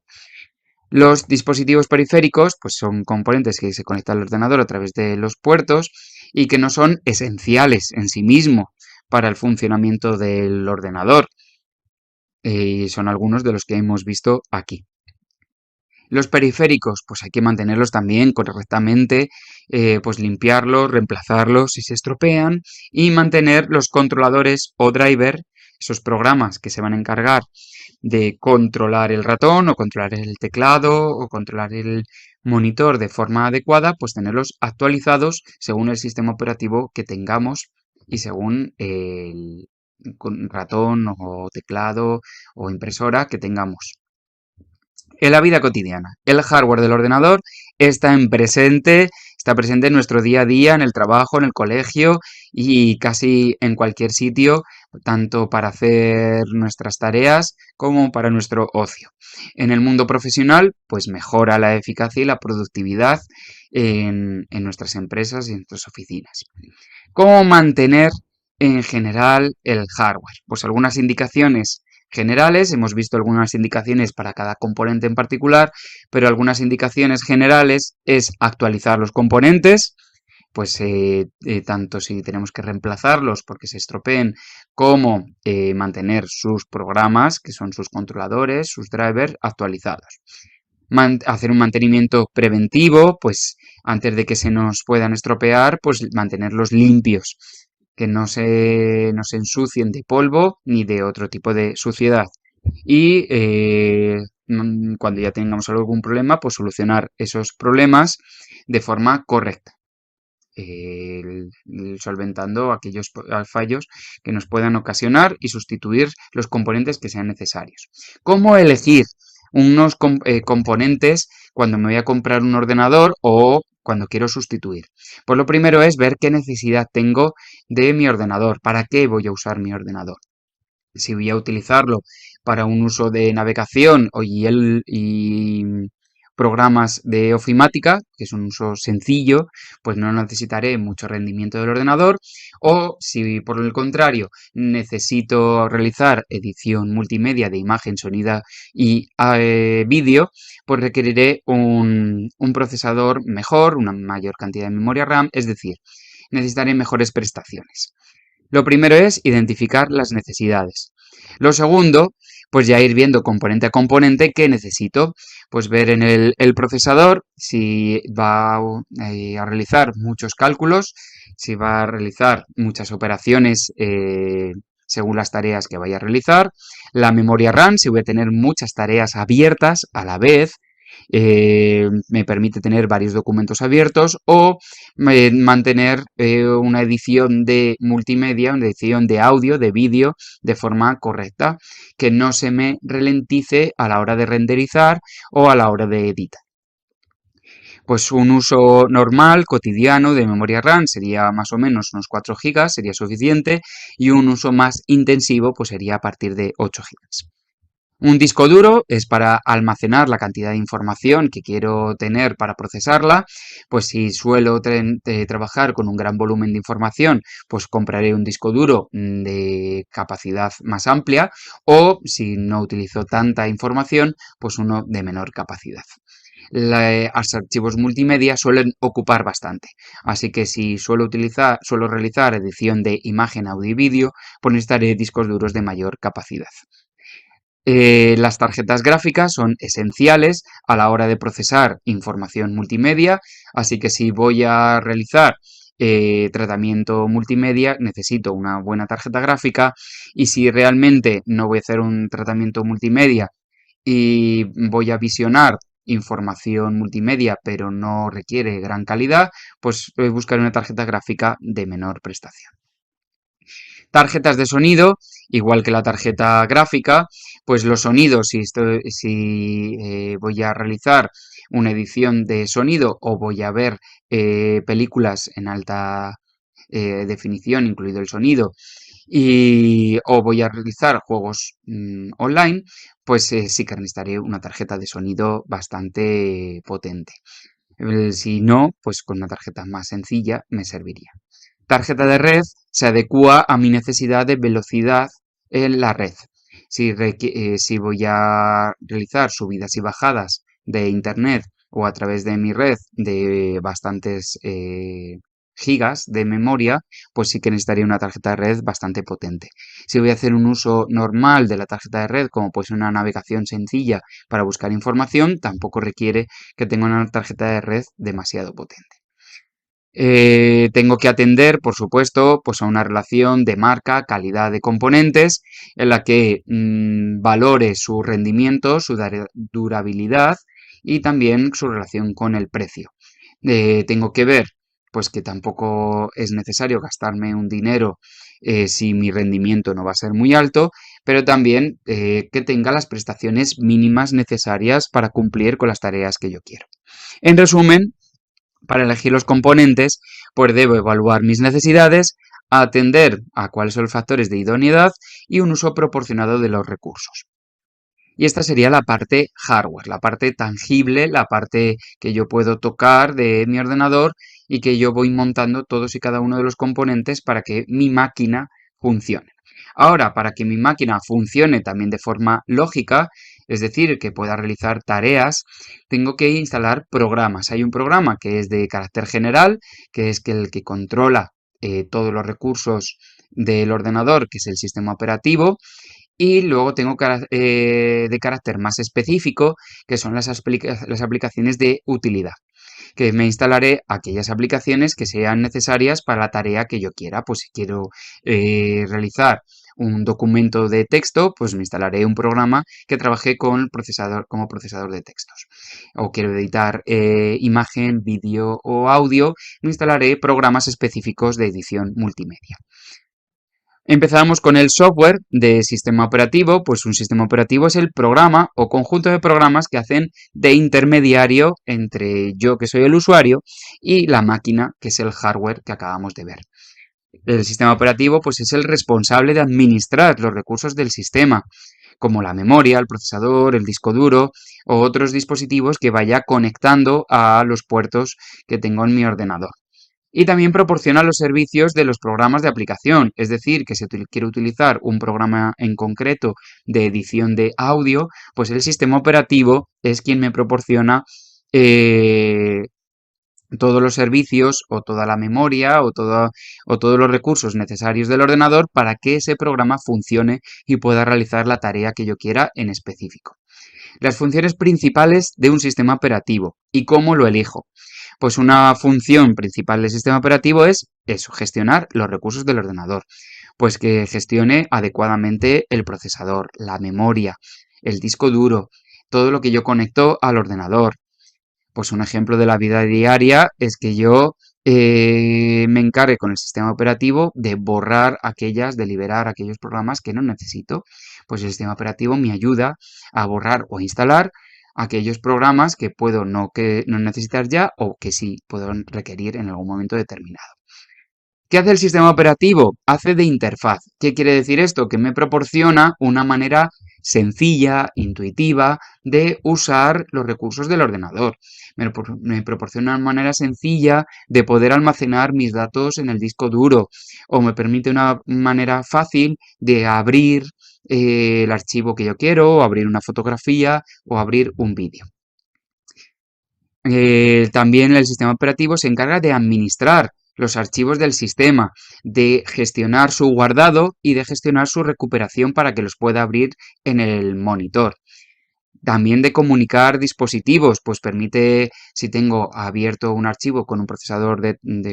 Los dispositivos periféricos, pues son componentes que se conectan al ordenador a través de los puertos y que no son esenciales en sí mismo para el funcionamiento del ordenador. Y son algunos de los que hemos visto aquí. Los periféricos, pues hay que mantenerlos también correctamente, pues limpiarlos, reemplazarlos si se estropean y mantener los controladores o driver, esos programas que se van a encargar de controlar el ratón o controlar el teclado o controlar el monitor de forma adecuada, pues tenerlos actualizados según el sistema operativo que tengamos y según el ratón o teclado o impresora que tengamos. En la vida cotidiana, el hardware del ordenador está presente en nuestro día a día, en el trabajo, en el colegio y casi en cualquier sitio, tanto para hacer nuestras tareas como para nuestro ocio. En el mundo profesional, pues mejora la eficacia y la productividad en nuestras empresas y en nuestras oficinas. ¿Cómo mantener en general el hardware? Pues algunas indicaciones generales, hemos visto algunas indicaciones para cada componente en particular, pero algunas indicaciones generales es actualizar los componentes, pues tanto si tenemos que reemplazarlos porque se estropeen, como mantener sus programas, que son sus controladores, sus drivers, actualizados. Hacer un mantenimiento preventivo, pues antes de que se nos puedan estropear, pues mantenerlos limpios, que no se ensucien de polvo ni de otro tipo de suciedad. y cuando ya tengamos algún problema, pues solucionar esos problemas de forma correcta, solventando aquellos fallos que nos puedan ocasionar y sustituir los componentes que sean necesarios. ¿Cómo elegir unos componentes cuando me voy a comprar un ordenador o cuando quiero sustituir? Pues lo primero es ver qué necesidad tengo de mi ordenador, para qué voy a usar mi ordenador. Si voy a utilizarlo para un uso de navegación y programas de ofimática, que es un uso sencillo, pues no necesitaré mucho rendimiento del ordenador. O si por el contrario necesito realizar edición multimedia de imagen, sonido y vídeo, pues requeriré un procesador mejor, una mayor cantidad de memoria RAM, es decir, necesitaré mejores prestaciones. Lo primero es identificar las necesidades. Lo segundo, pues ya ir viendo componente a componente qué necesito. Pues ver en el procesador si va a realizar muchos cálculos, si va a realizar muchas operaciones según las tareas que vaya a realizar. La memoria RAM, si voy a tener muchas tareas abiertas a la vez, me permite tener varios documentos abiertos o mantener una edición de multimedia, una edición de audio, de vídeo, de forma correcta, que no se me ralentice a la hora de renderizar o a la hora de editar. Pues un uso normal, cotidiano de memoria RAM sería más o menos unos 4 GB, sería suficiente, y un uso más intensivo pues sería a partir de 8 GB. Un disco duro es para almacenar la cantidad de información que quiero tener para procesarla. Pues si suelo trabajar con un gran volumen de información, pues compraré un disco duro de capacidad más amplia, o si no utilizo tanta información, pues uno de menor capacidad. Los archivos multimedia suelen ocupar bastante, así que si suelo realizar edición de imagen, audio y vídeo, pues necesitaré discos duros de mayor capacidad. Las tarjetas gráficas son esenciales a la hora de procesar información multimedia, así que si voy a realizar tratamiento multimedia, necesito una buena tarjeta gráfica, y si realmente no voy a hacer un tratamiento multimedia y voy a visionar información multimedia, pero no requiere gran calidad, pues buscaré una tarjeta gráfica de menor prestación. Tarjetas de sonido, igual que la tarjeta gráfica, pues los sonidos, si voy a realizar una edición de sonido o voy a ver películas en alta definición, incluido el sonido, o voy a realizar juegos online, pues sí que necesitaré una tarjeta de sonido bastante potente. Si no, pues con una tarjeta más sencilla me serviría. Tarjeta de red se adecua a mi necesidad de velocidad en la red. Si voy a realizar subidas y bajadas de internet o a través de mi red de bastantes gigas de memoria, pues sí que necesitaría una tarjeta de red bastante potente. Si voy a hacer un uso normal de la tarjeta de red, como pues una navegación sencilla para buscar información, tampoco requiere que tenga una tarjeta de red demasiado potente. Tengo que atender, por supuesto, pues a una relación de marca, calidad de componentes, en la que valore su rendimiento, su durabilidad y también su relación con el precio. Tengo que ver, pues que tampoco es necesario gastarme un dinero si mi rendimiento no va a ser muy alto, pero también que tenga las prestaciones mínimas necesarias para cumplir con las tareas que yo quiero. En resumen, para elegir los componentes, pues debo evaluar mis necesidades, atender a cuáles son los factores de idoneidad y un uso proporcionado de los recursos. Y esta sería la parte hardware, la parte tangible, la parte que yo puedo tocar de mi ordenador y que yo voy montando todos y cada uno de los componentes para que mi máquina funcione. Ahora, para que mi máquina funcione también de forma lógica, es decir, que pueda realizar tareas, tengo que instalar programas. Hay un programa que es de carácter general, que es el que controla todos los recursos del ordenador, que es el sistema operativo, y luego tengo de carácter más específico, que son las aplicaciones de utilidad, que me instalaré aquellas aplicaciones que sean necesarias para la tarea que yo quiera. Pues si quiero realizar un documento de texto, pues me instalaré un programa que trabaje con como procesador de textos. O quiero editar imagen, vídeo o audio, me instalaré programas específicos de edición multimedia. Empezamos con el software de sistema operativo, pues un sistema operativo es el programa o conjunto de programas que hacen de intermediario entre yo, que soy el usuario, y la máquina, que es el hardware que acabamos de ver. El sistema operativo, pues es el responsable de administrar los recursos del sistema, como la memoria, el procesador, el disco duro o otros dispositivos que vaya conectando a los puertos que tengo en mi ordenador. Y también proporciona los servicios de los programas de aplicación, es decir, que si quiero utilizar un programa en concreto de edición de audio, pues el sistema operativo es quien me proporciona eh, todos los servicios o toda la memoria o todos los recursos necesarios del ordenador para que ese programa funcione y pueda realizar la tarea que yo quiera en específico. Las funciones principales de un sistema operativo y cómo lo elijo. Pues una función principal del sistema operativo es eso, gestionar los recursos del ordenador. Pues que gestione adecuadamente el procesador, la memoria, el disco duro, todo lo que yo conecto al ordenador. Pues un ejemplo de la vida diaria es que yo me encargue con el sistema operativo de borrar de liberar aquellos programas que no necesito. Pues el sistema operativo me ayuda a borrar o instalar aquellos programas que puedo que no necesitar ya o que sí puedo requerir en algún momento determinado. ¿Qué hace el sistema operativo? Hace de interfaz. ¿Qué quiere decir esto? Que me proporciona una manera sencilla, intuitiva, de usar los recursos del ordenador. Me proporciona una manera sencilla de poder almacenar mis datos en el disco duro o me permite una manera fácil de abrir el archivo que yo quiero, o abrir una fotografía o abrir un vídeo. También el sistema operativo se encarga de administrar los archivos del sistema, de gestionar su guardado y de gestionar su recuperación para que los pueda abrir en el monitor. También de comunicar dispositivos, pues permite, si tengo abierto un archivo con un procesador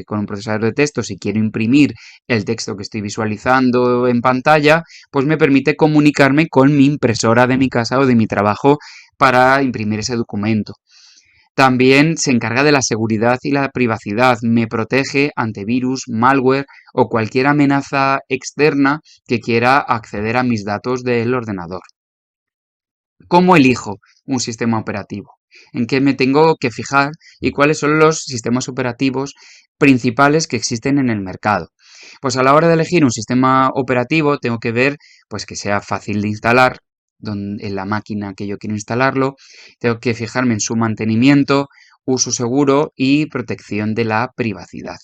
con un procesador de texto, si quiero imprimir el texto que estoy visualizando en pantalla, pues me permite comunicarme con mi impresora de mi casa o de mi trabajo para imprimir ese documento. También se encarga de la seguridad y la privacidad, me protege ante virus, malware o cualquier amenaza externa que quiera acceder a mis datos del ordenador. ¿Cómo elijo un sistema operativo? ¿En qué me tengo que fijar y cuáles son los sistemas operativos principales que existen en el mercado? Pues a la hora de elegir un sistema operativo tengo que ver pues que sea fácil de instalar en la máquina que yo quiero instalarlo, tengo que fijarme en su mantenimiento, uso seguro y protección de la privacidad.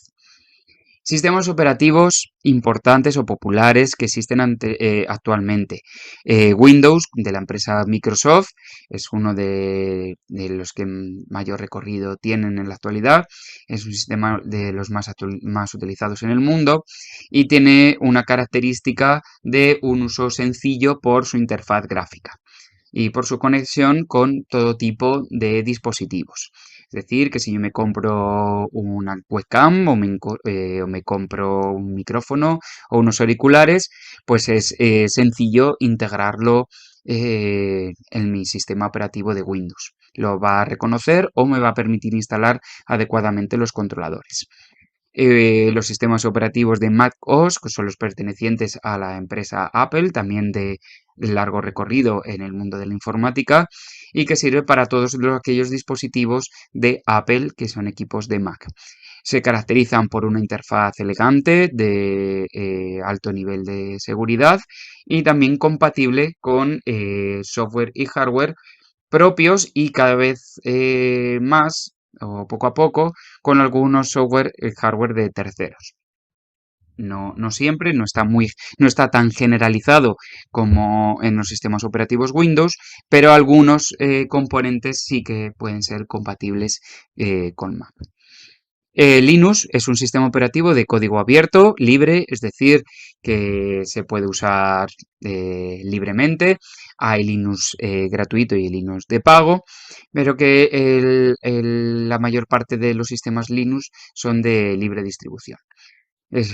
Sistemas operativos importantes o populares que existen actualmente. Windows, de la empresa Microsoft, es uno de los que mayor recorrido tienen en la actualidad. Es un sistema de los más utilizados en el mundo y tiene una característica de un uso sencillo por su interfaz gráfica y por su conexión con todo tipo de dispositivos. Es decir, que si yo me compro una webcam o me compro un micrófono o unos auriculares, pues es sencillo integrarlo en mi sistema operativo de Windows. Lo va a reconocer o me va a permitir instalar adecuadamente los controladores. Los sistemas operativos de Mac OS, que son los pertenecientes a la empresa Apple, también de largo recorrido en el mundo de la informática, y que sirve para todos aquellos dispositivos de Apple que son equipos de Mac. Se caracterizan por una interfaz elegante de alto nivel de seguridad y también compatible con software y hardware propios y cada vez más o poco a poco con algunos software y hardware de terceros. No siempre, no está tan generalizado como en los sistemas operativos Windows, pero algunos componentes sí que pueden ser compatibles con Mac. Linux es un sistema operativo de código abierto, libre, es decir, que se puede usar libremente. Hay Linux gratuito y Linux de pago, pero que la mayor parte de los sistemas Linux son de libre distribución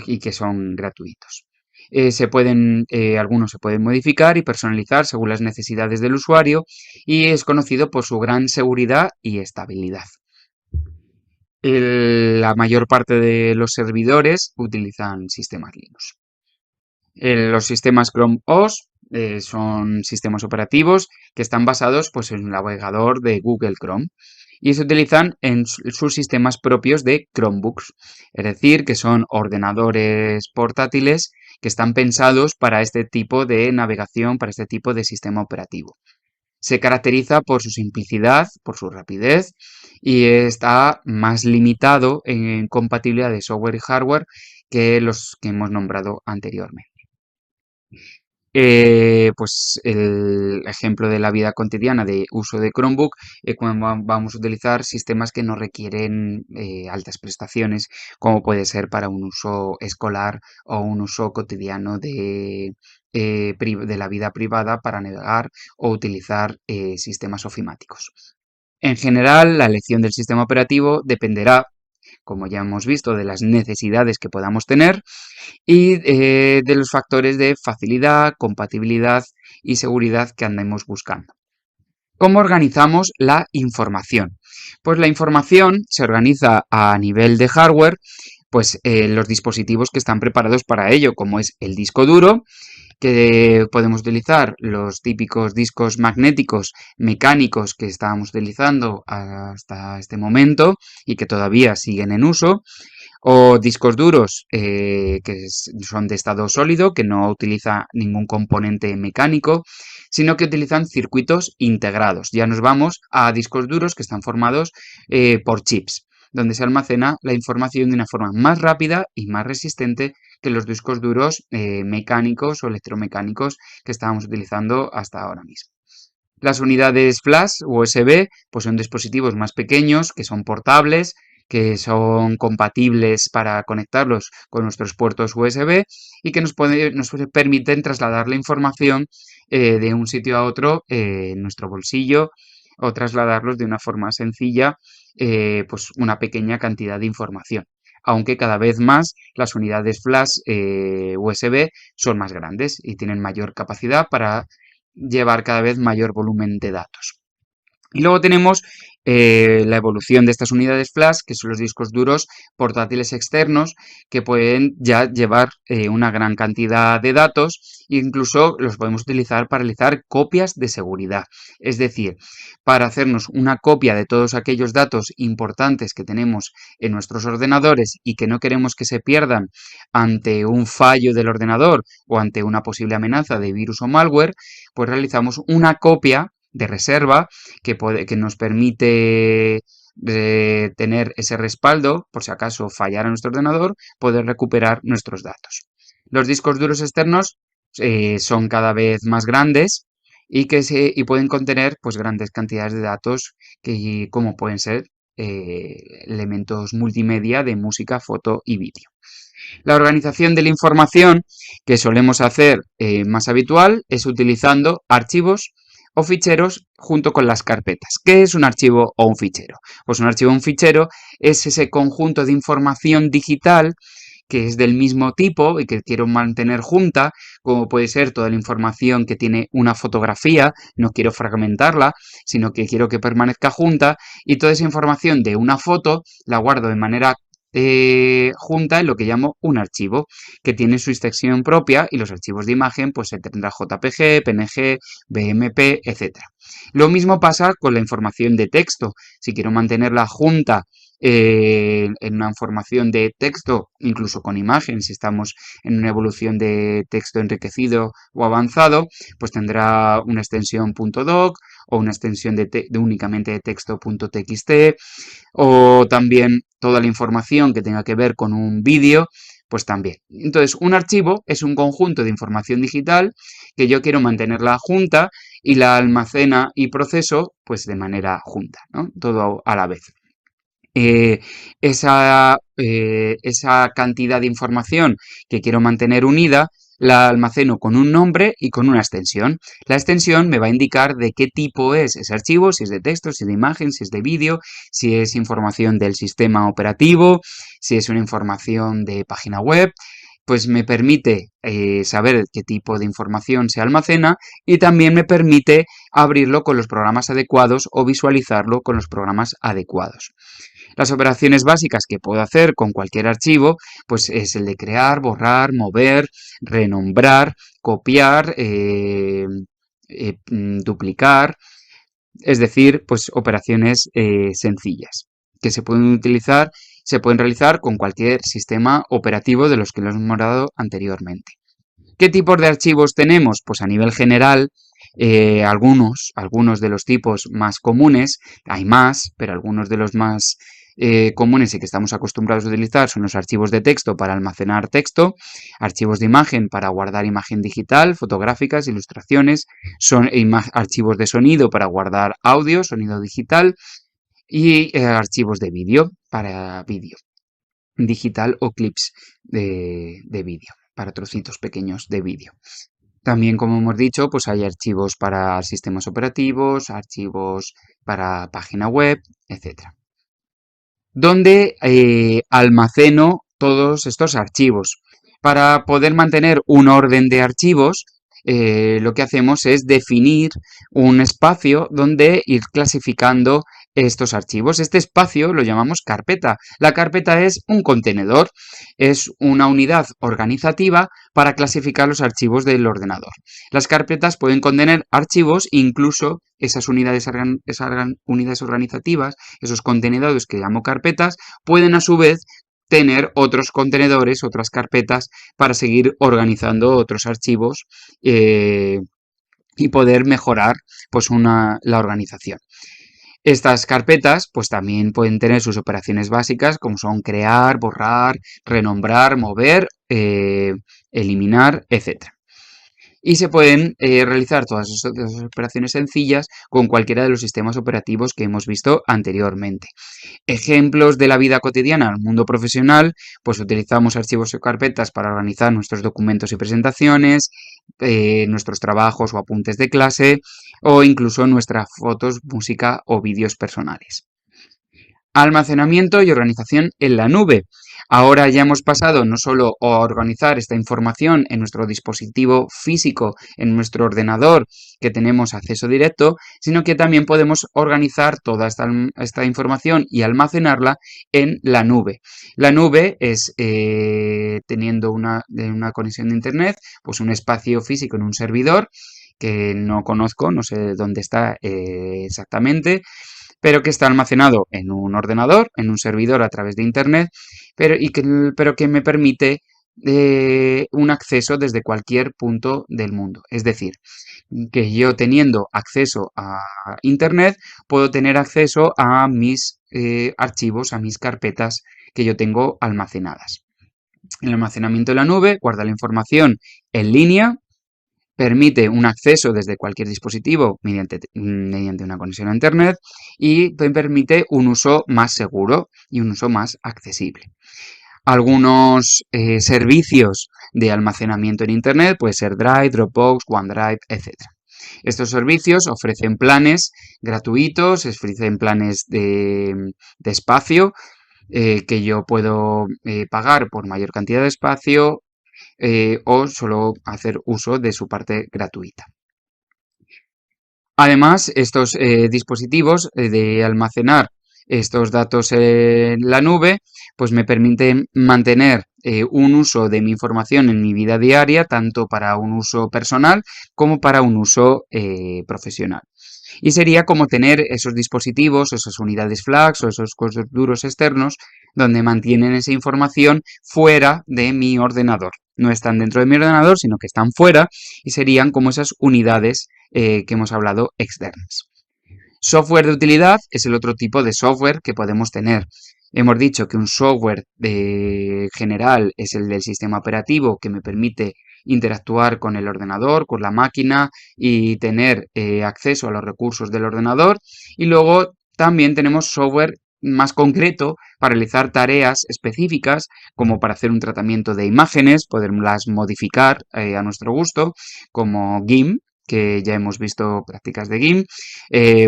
y que son gratuitos. Algunos se pueden modificar y personalizar según las necesidades del usuario y es conocido por su gran seguridad y estabilidad. La mayor parte de los servidores utilizan sistemas Linux. Los sistemas Chrome OS son sistemas operativos que están basados pues, en el navegador de Google Chrome y se utilizan en sus sistemas propios de Chromebooks, es decir, que son ordenadores portátiles que están pensados para este tipo de navegación, para este tipo de sistema operativo. Se caracteriza por su simplicidad, por su rapidez y está más limitado en compatibilidad de software y hardware que los que hemos nombrado anteriormente. Pues el ejemplo de la vida cotidiana de uso de Chromebook, cuando vamos a utilizar sistemas que no requieren altas prestaciones, como puede ser para un uso escolar o un uso cotidiano de la vida privada para navegar o utilizar sistemas ofimáticos. En general, la elección del sistema operativo dependerá, como ya hemos visto, de las necesidades que podamos tener y de los factores de facilidad, compatibilidad y seguridad que andemos buscando. ¿Cómo organizamos la información? Pues la información se organiza a nivel de hardware, pues los dispositivos que están preparados para ello, como es el disco duro, que podemos utilizar los típicos discos magnéticos mecánicos que estábamos utilizando hasta este momento y que todavía siguen en uso, o discos duros son de estado sólido, que no utiliza ningún componente mecánico, sino que utilizan circuitos integrados. Ya nos vamos a discos duros que están formados por chips, donde se almacena la información de una forma más rápida y más resistente que los discos duros mecánicos o electromecánicos que estábamos utilizando hasta ahora mismo. Las unidades flash USB pues son dispositivos más pequeños que son portables, que son compatibles para conectarlos con nuestros puertos USB y que nos permiten trasladar la información de un sitio a otro en nuestro bolsillo o trasladarlos de una forma sencilla, pues una pequeña cantidad de información. Aunque cada vez más las unidades flash USB son más grandes y tienen mayor capacidad para llevar cada vez mayor volumen de datos. Y luego tenemos la evolución de estas unidades flash, que son los discos duros portátiles externos, que pueden ya llevar una gran cantidad de datos e incluso los podemos utilizar para realizar copias de seguridad. Es decir, para hacernos una copia de todos aquellos datos importantes que tenemos en nuestros ordenadores y que no queremos que se pierdan ante un fallo del ordenador o ante una posible amenaza de virus o malware, pues realizamos una copia de reserva que nos permite tener ese respaldo, por si acaso fallara nuestro ordenador, poder recuperar nuestros datos. Los discos duros externos son cada vez más grandes y pueden contener pues, grandes cantidades de datos como pueden ser elementos multimedia de música, foto y vídeo. La organización de la información que solemos hacer más habitual es utilizando archivos o ficheros junto con las carpetas. ¿Qué es un archivo o un fichero? Pues un archivo o un fichero es ese conjunto de información digital que es del mismo tipo y que quiero mantener junta, como puede ser toda la información que tiene una fotografía, no quiero fragmentarla, sino que quiero que permanezca junta, y toda esa información de una foto la guardo de manera junta en lo que llamo un archivo, que tiene su extensión propia y los archivos de imagen pues se tendrá JPG, PNG, BMP, etc. Lo mismo pasa con la información de texto. Si quiero mantenerla junta en una información de texto, incluso con imagen, si estamos en una evolución de texto enriquecido o avanzado, pues tendrá una extensión .doc o una extensión de únicamente de texto.txt o también toda la información que tenga que ver con un vídeo, pues también. Entonces, un archivo es un conjunto de información digital que yo quiero mantenerla junta y la almacena y proceso pues de manera junta, ¿no? Todo a la vez. Esa cantidad de información que quiero mantener unida la almaceno con un nombre y con una extensión. La extensión me va a indicar de qué tipo es ese archivo, si es de texto, si es de imagen, si es de vídeo, si es información del sistema operativo, si es una información de página web, pues me permite saber qué tipo de información se almacena y también me permite abrirlo con los programas adecuados o visualizarlo con los programas adecuados. Las operaciones básicas que puedo hacer con cualquier archivo, pues es el de crear, borrar, mover, renombrar, copiar, duplicar, es decir, pues operaciones sencillas que se pueden realizar con cualquier sistema operativo de los que los hemos nombrado anteriormente. ¿Qué tipos de archivos tenemos? Pues a nivel general, algunos de los tipos más comunes, hay más, pero algunos de los más comunes y que estamos acostumbrados a utilizar son los archivos de texto para almacenar texto, archivos de imagen para guardar imagen digital, fotográficas, ilustraciones, archivos de sonido para guardar audio, sonido digital y archivos de vídeo para vídeo digital o clips de vídeo, para trocitos pequeños de vídeo. También, como hemos dicho, pues hay archivos para sistemas operativos, archivos para página web, etcétera. ¿Dónde almaceno todos estos archivos? Para poder mantener un orden de archivos, lo que hacemos es definir un espacio donde ir clasificando estos archivos. Este espacio lo llamamos carpeta. La carpeta es un contenedor, es una unidad organizativa para clasificar los archivos del ordenador. Las carpetas pueden contener archivos, incluso esas unidades organizativas, esos contenedores que llamo carpetas, pueden a su vez tener otros contenedores, otras carpetas, para seguir organizando otros archivos y poder mejorar pues, la organización. Estas carpetas pues también pueden tener sus operaciones básicas como son crear, borrar, renombrar, mover, eliminar, etc. Y se pueden realizar todas esas operaciones sencillas con cualquiera de los sistemas operativos que hemos visto anteriormente. Ejemplos de la vida cotidiana al mundo profesional, pues utilizamos archivos o carpetas para organizar nuestros documentos y presentaciones, nuestros trabajos o apuntes de clase o incluso nuestras fotos, música o vídeos personales. Almacenamiento y organización en la nube. Ahora ya hemos pasado no solo a organizar esta información en nuestro dispositivo físico, en nuestro ordenador, que tenemos acceso directo, sino que también podemos organizar toda esta información y almacenarla en la nube. La nube es, teniendo una conexión de Internet, pues un espacio físico en un servidor que no conozco, no sé dónde está exactamente, pero que está almacenado en un ordenador, en un servidor a través de Internet, pero que me permite un acceso desde cualquier punto del mundo. Es decir, que yo teniendo acceso a Internet, puedo tener acceso a mis archivos, a mis carpetas que yo tengo almacenadas. El almacenamiento en la nube guarda la información en línea, permite un acceso desde cualquier dispositivo mediante una conexión a Internet y permite un uso más seguro y un uso más accesible. Algunos servicios de almacenamiento en Internet puede ser Drive, Dropbox, OneDrive, etc. Estos servicios ofrecen planes gratuitos, ofrecen planes de espacio que yo puedo pagar por mayor cantidad de espacio o solo hacer uso de su parte gratuita. Además, estos dispositivos de almacenar estos datos en la nube, pues me permiten mantener un uso de mi información en mi vida diaria, tanto para un uso personal como para un uso profesional. Y sería como tener esos dispositivos, esas unidades flash o esos cosas duros externos donde mantienen esa información fuera de mi ordenador. No están dentro de mi ordenador, sino que están fuera y serían como esas unidades que hemos hablado externas. Software de utilidad es el otro tipo de software que podemos tener. Hemos dicho que un software general es el del sistema operativo que me permite interactuar con el ordenador, con la máquina y tener acceso a los recursos del ordenador. Y luego también tenemos software más concreto para realizar tareas específicas, como para hacer un tratamiento de imágenes, poderlas modificar a nuestro gusto, como GIMP, que ya hemos visto prácticas de GIMP,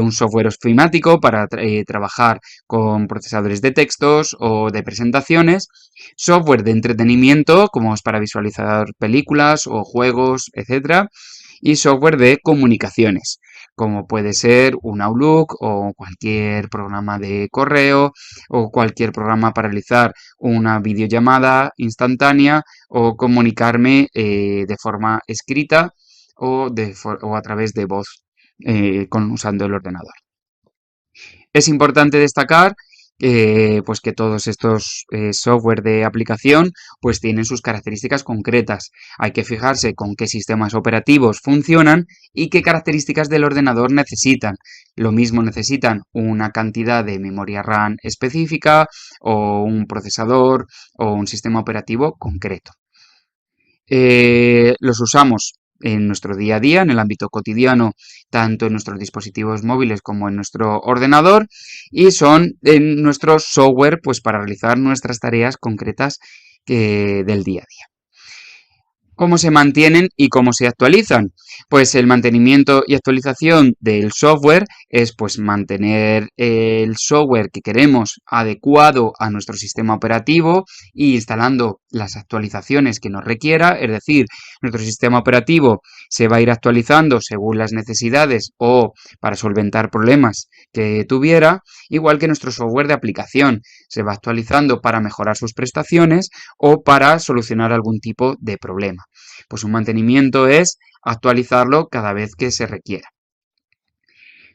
un software ofimático para trabajar con procesadores de textos o de presentaciones, software de entretenimiento, como es para visualizar películas o juegos, etcétera, y software de comunicaciones, como puede ser un Outlook o cualquier programa de correo o cualquier programa para realizar una videollamada instantánea o comunicarme de forma escrita o a través de voz usando el ordenador. Es importante destacar pues que todos estos software de aplicación pues tienen sus características concretas. Hay que fijarse con qué sistemas operativos funcionan y qué características del ordenador necesitan. Lo mismo necesitan una cantidad de memoria RAM específica o un procesador o un sistema operativo concreto. Los usamos en nuestro día a día, en el ámbito cotidiano, tanto en nuestros dispositivos móviles como en nuestro ordenador, y son en nuestro software pues, para realizar nuestras tareas concretas del día a día. ¿Cómo se mantienen y cómo se actualizan? Pues el mantenimiento y actualización del software es pues mantener el software que queremos adecuado a nuestro sistema operativo y instalando las actualizaciones que nos requiera, es decir, nuestro sistema operativo se va a ir actualizando según las necesidades o para solventar problemas que tuviera, igual que nuestro software de aplicación se va actualizando para mejorar sus prestaciones o para solucionar algún tipo de problema. Pues un mantenimiento es actualizarlo cada vez que se requiera.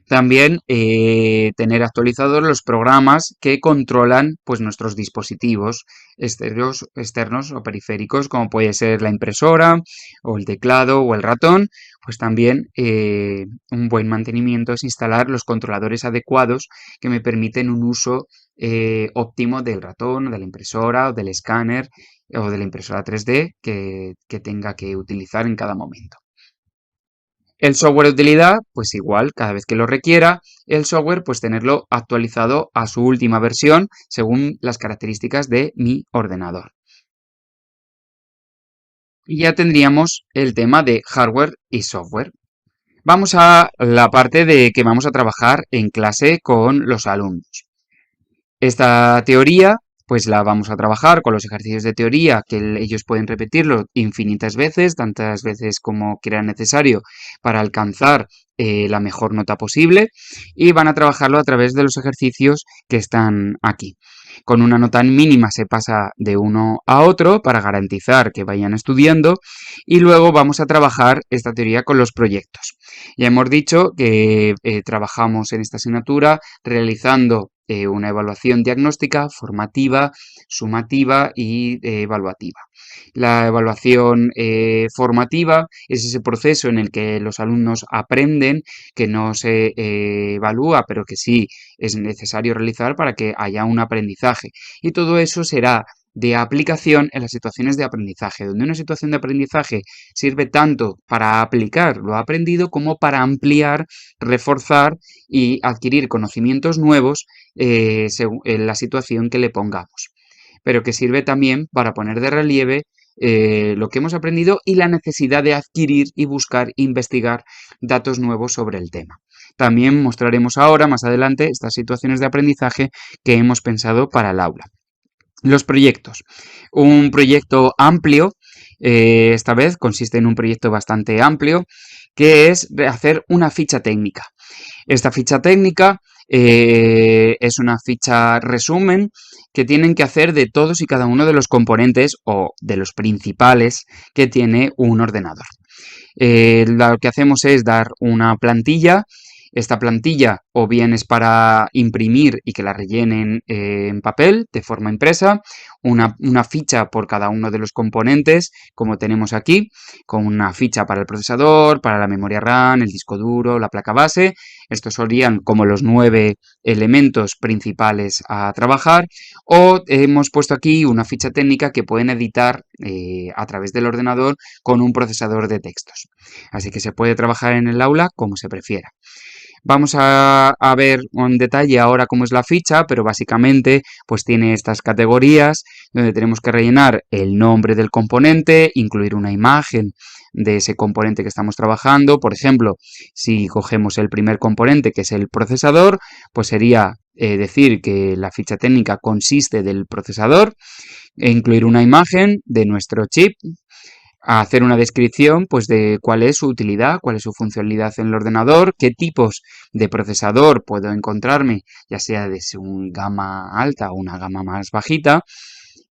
También tener actualizados los programas que controlan pues, nuestros dispositivos externos o periféricos, como puede ser la impresora o el teclado o el ratón. Pues también un buen mantenimiento es instalar los controladores adecuados que me permiten un uso óptimo del ratón, de la impresora o del escáner o de la impresora 3D que tenga que utilizar en cada momento. El software de utilidad, pues igual, cada vez que lo requiera, el software, pues tenerlo actualizado a su última versión según las características de mi ordenador. Y ya tendríamos el tema de hardware y software. Vamos a la parte de que vamos a trabajar en clase con los alumnos. Esta teoría, pues la vamos a trabajar con los ejercicios de teoría, que ellos pueden repetirlo infinitas veces, tantas veces como crean necesario para alcanzar la mejor nota posible, y van a trabajarlo a través de los ejercicios que están aquí. Con una nota mínima se pasa de uno a otro para garantizar que vayan estudiando y luego vamos a trabajar esta teoría con los proyectos. Ya hemos dicho que trabajamos en esta asignatura realizando una evaluación diagnóstica, formativa, sumativa y evaluativa. La evaluación formativa es ese proceso en el que los alumnos aprenden, que no se evalúa, pero que sí es necesario realizar para que haya un aprendizaje. Y todo eso será de aplicación en las situaciones de aprendizaje, donde una situación de aprendizaje sirve tanto para aplicar lo aprendido como para ampliar, reforzar y adquirir conocimientos nuevos en la situación que le pongamos, pero que sirve también para poner de relieve lo que hemos aprendido y la necesidad de adquirir y buscar investigar datos nuevos sobre el tema. También mostraremos ahora, más adelante, estas situaciones de aprendizaje que hemos pensado para el aula. Los proyectos. Un proyecto amplio, esta vez consiste en un proyecto bastante amplio, que es hacer una ficha técnica. Esta ficha técnica es una ficha resumen que tienen que hacer de todos y cada uno de los componentes o de los principales que tiene un ordenador. Lo que hacemos es dar una plantilla. Esta plantilla o bien es para imprimir y que la rellenen en papel de forma impresa, una ficha por cada uno de los componentes, como tenemos aquí, con una ficha para el procesador, para la memoria RAM, el disco duro, la placa base. Estos serían como los 9 elementos principales a trabajar. O hemos puesto aquí una ficha técnica que pueden editar a través del ordenador con un procesador de textos. Así que se puede trabajar en el aula como se prefiera. Vamos a ver en detalle ahora cómo es la ficha, pero básicamente pues tiene estas categorías donde tenemos que rellenar el nombre del componente, incluir una imagen de ese componente que estamos trabajando. Por ejemplo, si cogemos el primer componente, que es el procesador, pues sería decir que la ficha técnica consiste del procesador e incluir una imagen de nuestro chip, a hacer una descripción pues de cuál es su utilidad, cuál es su funcionalidad en el ordenador, qué tipos de procesador puedo encontrarme, ya sea de un gama alta o una gama más bajita,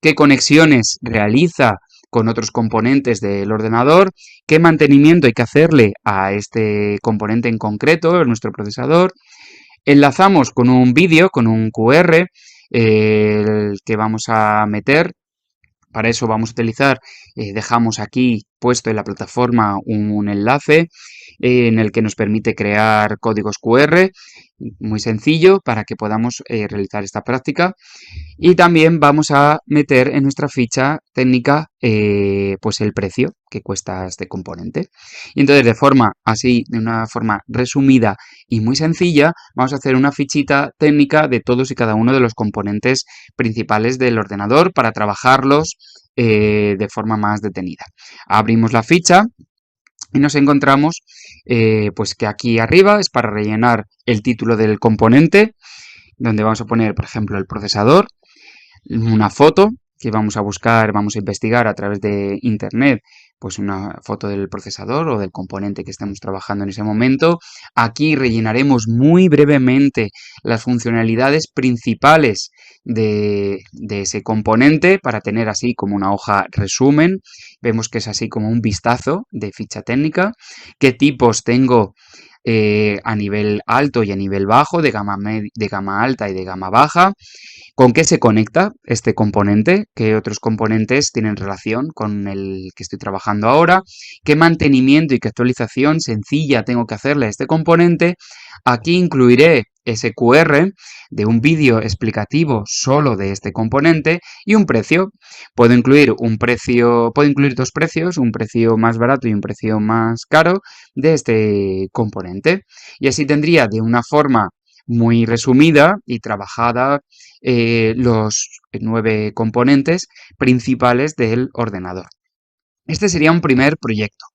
qué conexiones realiza con otros componentes del ordenador, qué mantenimiento hay que hacerle a este componente en concreto, nuestro procesador. Enlazamos con un vídeo, con un QR, el que vamos a meter. Para eso vamos a utilizar, dejamos aquí puesto en la plataforma un enlace en el que nos permite crear códigos QR, muy sencillo para que podamos realizar esta práctica. Y también vamos a meter en nuestra ficha técnica pues el precio que cuesta este componente. Y entonces de una forma resumida y muy sencilla, vamos a hacer una fichita técnica de todos y cada uno de los componentes principales del ordenador para trabajarlos de forma más detenida. Abrimos la ficha y nos encontramos pues que aquí arriba es para rellenar el título del componente, donde vamos a poner, por ejemplo, el procesador, una foto que vamos a buscar, vamos a investigar a través de internet, pues una foto del procesador o del componente que estemos trabajando en ese momento. Aquí rellenaremos muy brevemente las funcionalidades principales de ese componente para tener así como una hoja resumen. Vemos que es así como un vistazo de ficha técnica. ¿Qué tipos tengo a nivel alto y a nivel bajo, de gama alta y de gama baja? ¿Con qué se conecta este componente? ¿Qué otros componentes tienen relación con el que estoy trabajando ahora? ¿Qué mantenimiento y qué actualización sencilla tengo que hacerle a este componente? Aquí incluiré ese QR de un vídeo explicativo solo de este componente y un precio. Puedo incluir dos precios, un precio más barato y un precio más caro de este componente. Y así tendría de una forma muy resumida y trabajada los 9 componentes principales del ordenador. Este sería un primer proyecto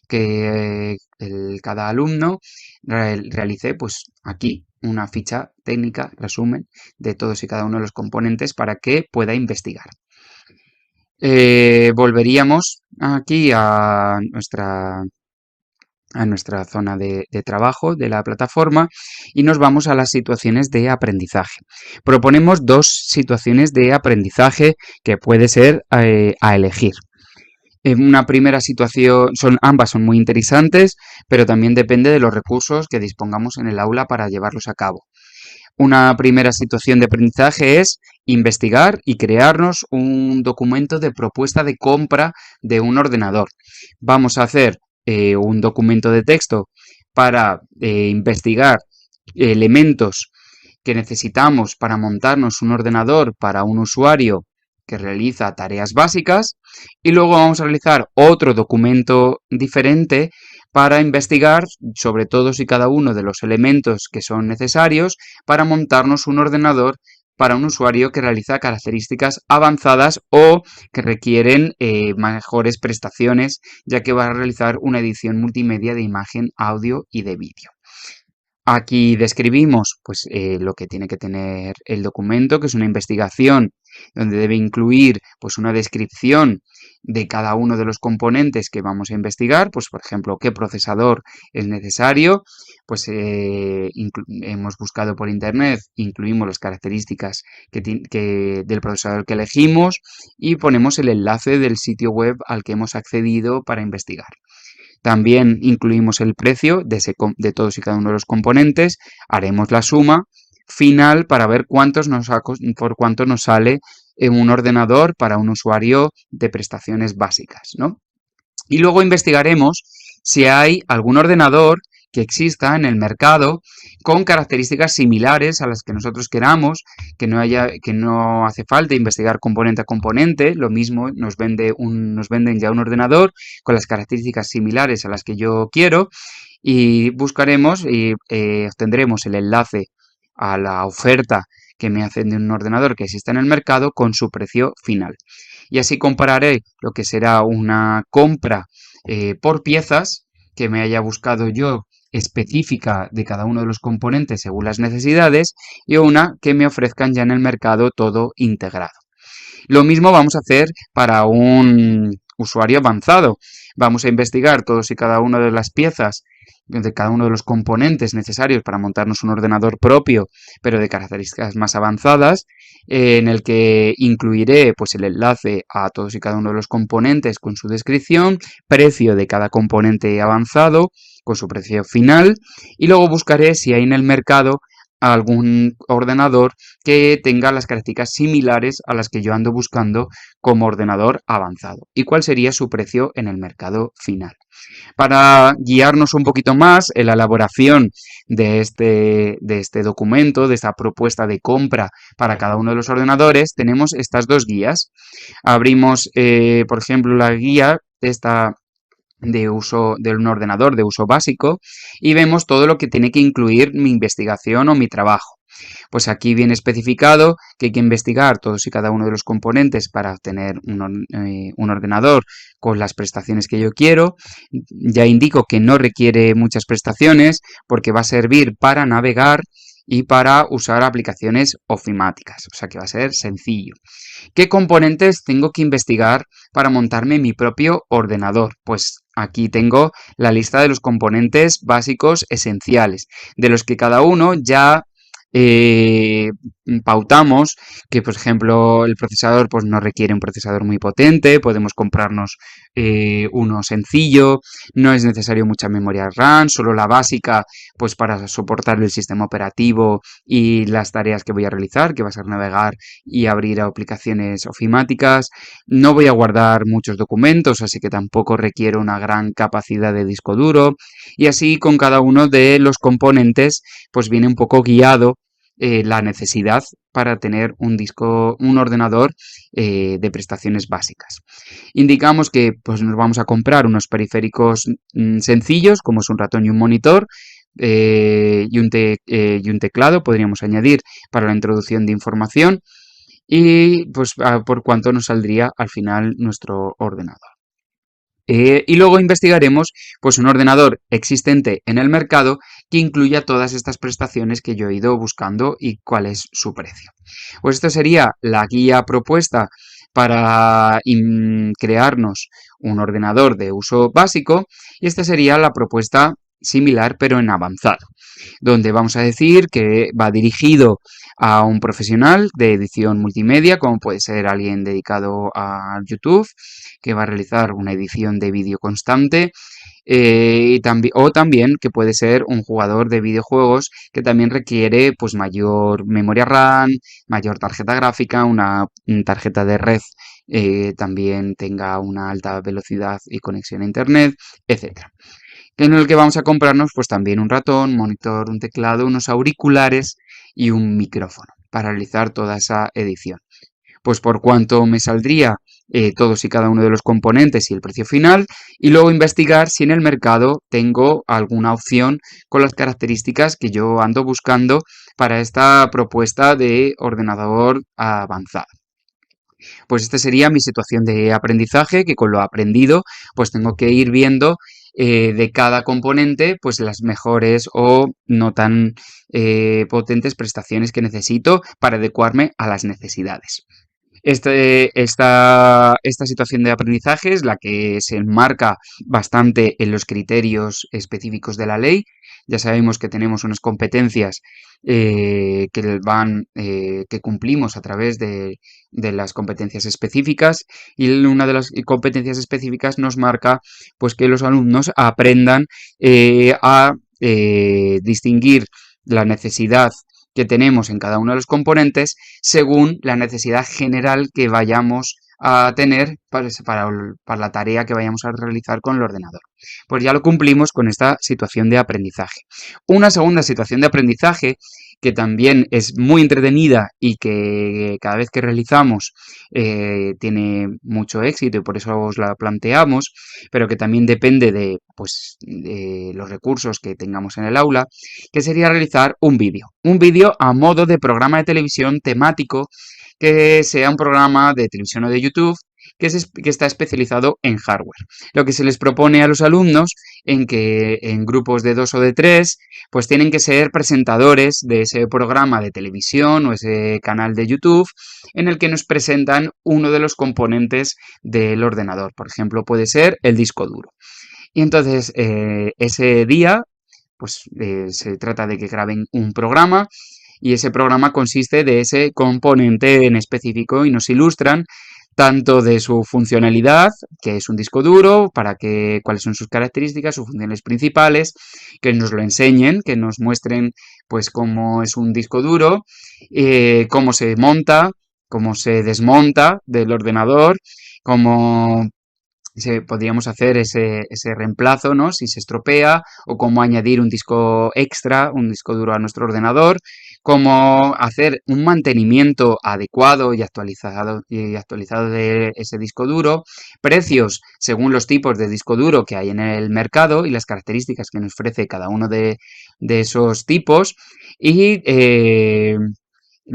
que cada alumno realice pues aquí una ficha técnica, resumen de todos y cada uno de los componentes para que pueda investigar. Volveríamos aquí a nuestra zona de trabajo de la plataforma y nos vamos a las situaciones de aprendizaje. Proponemos dos situaciones de aprendizaje que puede ser a elegir. En una primera situación, ambas son muy interesantes, pero también depende de los recursos que dispongamos en el aula para llevarlos a cabo. Una primera situación de aprendizaje es investigar y crearnos un documento de propuesta de compra de un ordenador. Vamos a hacer un documento de texto para investigar elementos que necesitamos para montarnos un ordenador para un usuario que realiza tareas básicas, y luego vamos a realizar otro documento diferente para investigar sobre todos y cada uno de los elementos que son necesarios para montarnos un ordenador para un usuario que realiza características avanzadas o que requieren mejores prestaciones, ya que va a realizar una edición multimedia de imagen, audio y de vídeo. Aquí describimos pues, lo que tiene que tener el documento, que es una investigación donde debe incluir pues, una descripción de cada uno de los componentes que vamos a investigar, pues por ejemplo, qué procesador es necesario, pues hemos buscado por internet, incluimos las características del procesador que elegimos y ponemos el enlace del sitio web al que hemos accedido para investigar. También incluimos el precio de todos y cada uno de los componentes, haremos la suma final para ver por cuánto nos sale en un ordenador para un usuario de prestaciones básicas, ¿no? Y luego investigaremos si hay algún ordenador que exista en el mercado con características similares a las que nosotros queramos, que no hace falta investigar componente a componente, lo mismo nos venden ya un ordenador con las características similares a las que yo quiero, y buscaremos y obtendremos el enlace a la oferta que me hacen de un ordenador que existe en el mercado con su precio final. Y así compararé lo que será una compra por piezas que me haya buscado yo específica de cada uno de los componentes según las necesidades y una que me ofrezcan ya en el mercado todo integrado. Lo mismo vamos a hacer para un usuario avanzado. Vamos a investigar todos y cada una de las piezas de cada uno de los componentes necesarios para montarnos un ordenador propio, pero de características más avanzadas, en el que incluiré pues el enlace a todos y cada uno de los componentes con su descripción, precio de cada componente avanzado, con su precio final, y luego buscaré si hay en el mercado algún ordenador que tenga las características similares a las que yo ando buscando como ordenador avanzado y cuál sería su precio en el mercado final. Para guiarnos un poquito más en la elaboración de este documento, de esta propuesta de compra para cada uno de los ordenadores, tenemos estas dos guías. Abrimos, por ejemplo, la guía esta de uso de un ordenador de uso básico y vemos todo lo que tiene que incluir mi investigación o mi trabajo. Pues aquí viene especificado que hay que investigar todos y cada uno de los componentes para obtener un ordenador con las prestaciones que yo quiero. Ya indico que no requiere muchas prestaciones porque va a servir para navegar y para usar aplicaciones ofimáticas, o sea que va a ser sencillo. ¿Qué componentes tengo que investigar para montarme mi propio ordenador? Pues aquí tengo la lista de los componentes básicos esenciales, de los que cada uno ya eh, pautamos que, por ejemplo, el procesador pues no requiere un procesador muy potente, podemos comprarnos uno sencillo, no es necesario mucha memoria RAM, solo la básica pues para soportar el sistema operativo y las tareas que voy a realizar, que va a ser navegar y abrir aplicaciones ofimáticas. No voy a guardar muchos documentos, así que tampoco requiero una gran capacidad de disco duro y así con cada uno de los componentes pues viene un poco guiado la necesidad para tener un ordenador de prestaciones básicas. Indicamos que pues, nos vamos a comprar unos periféricos sencillos, como es un ratón y un monitor, y un teclado, podríamos añadir para la introducción de información, y pues por cuánto nos saldría al final nuestro ordenador. Y luego investigaremos pues un ordenador existente en el mercado que incluya todas estas prestaciones que yo he ido buscando y cuál es su precio. Pues esto sería la guía propuesta para crearnos un ordenador de uso básico y esta sería la propuesta similar pero en avanzado, donde vamos a decir que va dirigido a un profesional de edición multimedia, como puede ser alguien dedicado a YouTube, que va a realizar una edición de vídeo constante, o también que puede ser un jugador de videojuegos que también requiere pues mayor memoria RAM, mayor tarjeta gráfica, una tarjeta de red también tenga una alta velocidad y conexión a internet, etcétera. En el que vamos a comprarnos pues también un ratón, monitor, un teclado, unos auriculares y un micrófono para realizar toda esa edición. Pues por cuánto me saldría todos y cada uno de los componentes y el precio final, y luego investigar si en el mercado tengo alguna opción con las características que yo ando buscando para esta propuesta de ordenador avanzado. Pues esta sería mi situación de aprendizaje, que con lo aprendido pues tengo que ir viendo de cada componente pues las mejores o no tan potentes prestaciones que necesito para adecuarme a las necesidades. Esta situación de aprendizaje es la que se enmarca bastante en los criterios específicos de la ley. Ya sabemos que tenemos unas competencias que cumplimos a través de las competencias específicas y una de las competencias específicas nos marca pues que los alumnos aprendan a distinguir la necesidad que tenemos en cada uno de los componentes según la necesidad general que vayamos a tener para la tarea que vayamos a realizar con el ordenador. Pues ya lo cumplimos con esta situación de aprendizaje. Una segunda situación de aprendizaje que también es muy entretenida y que cada vez que realizamos tiene mucho éxito y por eso os la planteamos, pero que también depende de, pues, de los recursos que tengamos en el aula, que sería realizar un vídeo a modo de programa de televisión temático, que sea un programa de televisión o de YouTube que está especializado en hardware. Lo que se les propone a los alumnos en que en grupos de 2 o de 3 pues tienen que ser presentadores de ese programa de televisión o ese canal de YouTube en el que nos presentan uno de los componentes del ordenador. Por ejemplo, puede ser el disco duro. Y entonces, ese día, pues se trata de que graben un programa y ese programa consiste de ese componente en específico y nos ilustran tanto de su funcionalidad, que es un disco duro, cuáles son sus características, sus funciones principales, que nos lo enseñen, que nos muestren pues cómo es un disco duro, cómo se monta, cómo se desmonta del ordenador, cómo podríamos hacer ese reemplazo, ¿no? Si se estropea, o cómo añadir un disco extra, un disco duro a nuestro ordenador, cómo hacer un mantenimiento adecuado y actualizado de ese disco duro, precios según los tipos de disco duro que hay en el mercado y las características que nos ofrece cada uno de esos tipos, y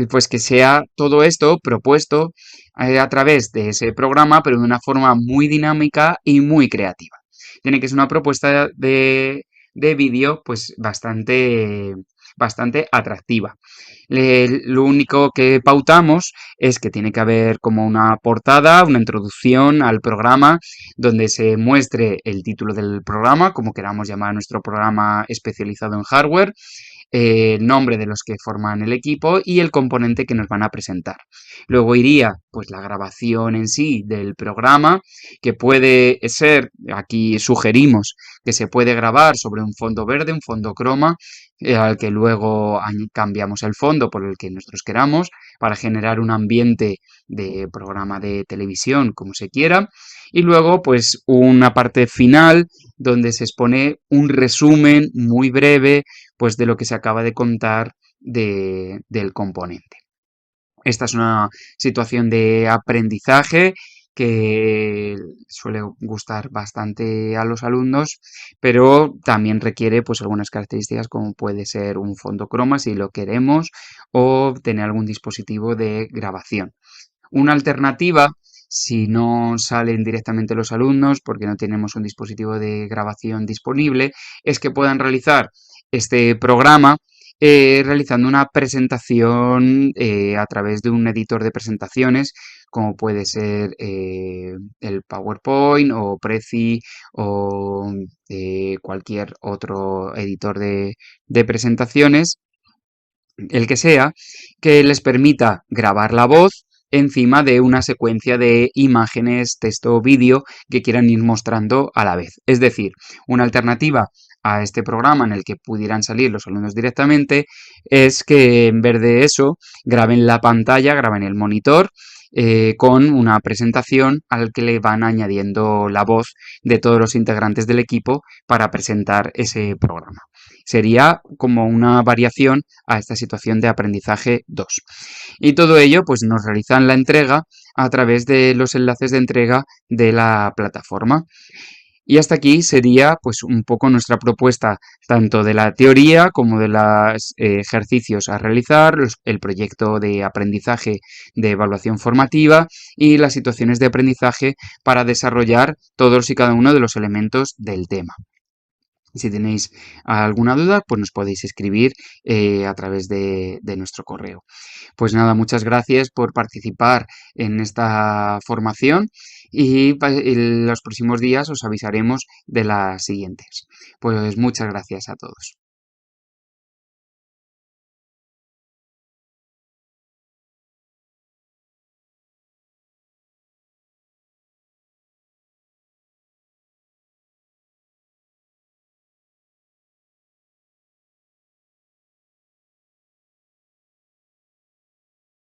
pues que sea todo esto propuesto a través de ese programa, pero de una forma muy dinámica y muy creativa. Tiene que ser una propuesta de vídeo pues bastante atractiva. Lo único que pautamos es que tiene que haber como una portada, una introducción al programa donde se muestre el título del programa, como queramos llamar a nuestro programa especializado en hardware, el nombre de los que forman el equipo y el componente que nos van a presentar. Luego iría pues la grabación en sí del programa, que puede ser, aquí sugerimos que se puede grabar sobre un fondo verde, un fondo croma, al que luego cambiamos el fondo por el que nosotros queramos para generar un ambiente de programa de televisión como se quiera. Y luego pues una parte final donde se expone un resumen muy breve pues de lo que se acaba de contar del componente. Esta es una situación de aprendizaje que suele gustar bastante a los alumnos, pero también requiere pues algunas características como puede ser un fondo croma si lo queremos o tener algún dispositivo de grabación. Una alternativa, si no salen directamente los alumnos porque no tenemos un dispositivo de grabación disponible, es que puedan realizar este programa realizando una presentación a través de un editor de presentaciones, como puede ser el PowerPoint o Prezi o cualquier otro editor de presentaciones, el que sea, que les permita grabar la voz encima de una secuencia de imágenes, texto o vídeo que quieran ir mostrando a la vez. Es decir, una alternativa a este programa en el que pudieran salir los alumnos directamente es que en vez de eso graben la pantalla, graben el monitor con una presentación al que le van añadiendo la voz de todos los integrantes del equipo para presentar ese programa. Sería como una variación a esta situación de aprendizaje 2. Y todo ello pues nos realizan la entrega a través de los enlaces de entrega de la plataforma. Y hasta aquí sería pues un poco nuestra propuesta tanto de la teoría como de los ejercicios a realizar, el proyecto de aprendizaje de evaluación formativa y las situaciones de aprendizaje para desarrollar todos y cada uno de los elementos del tema. Si tenéis alguna duda, pues nos podéis escribir a través de nuestro correo. Pues nada, muchas gracias por participar en esta formación y en los próximos días os avisaremos de las siguientes. Pues muchas gracias a todos.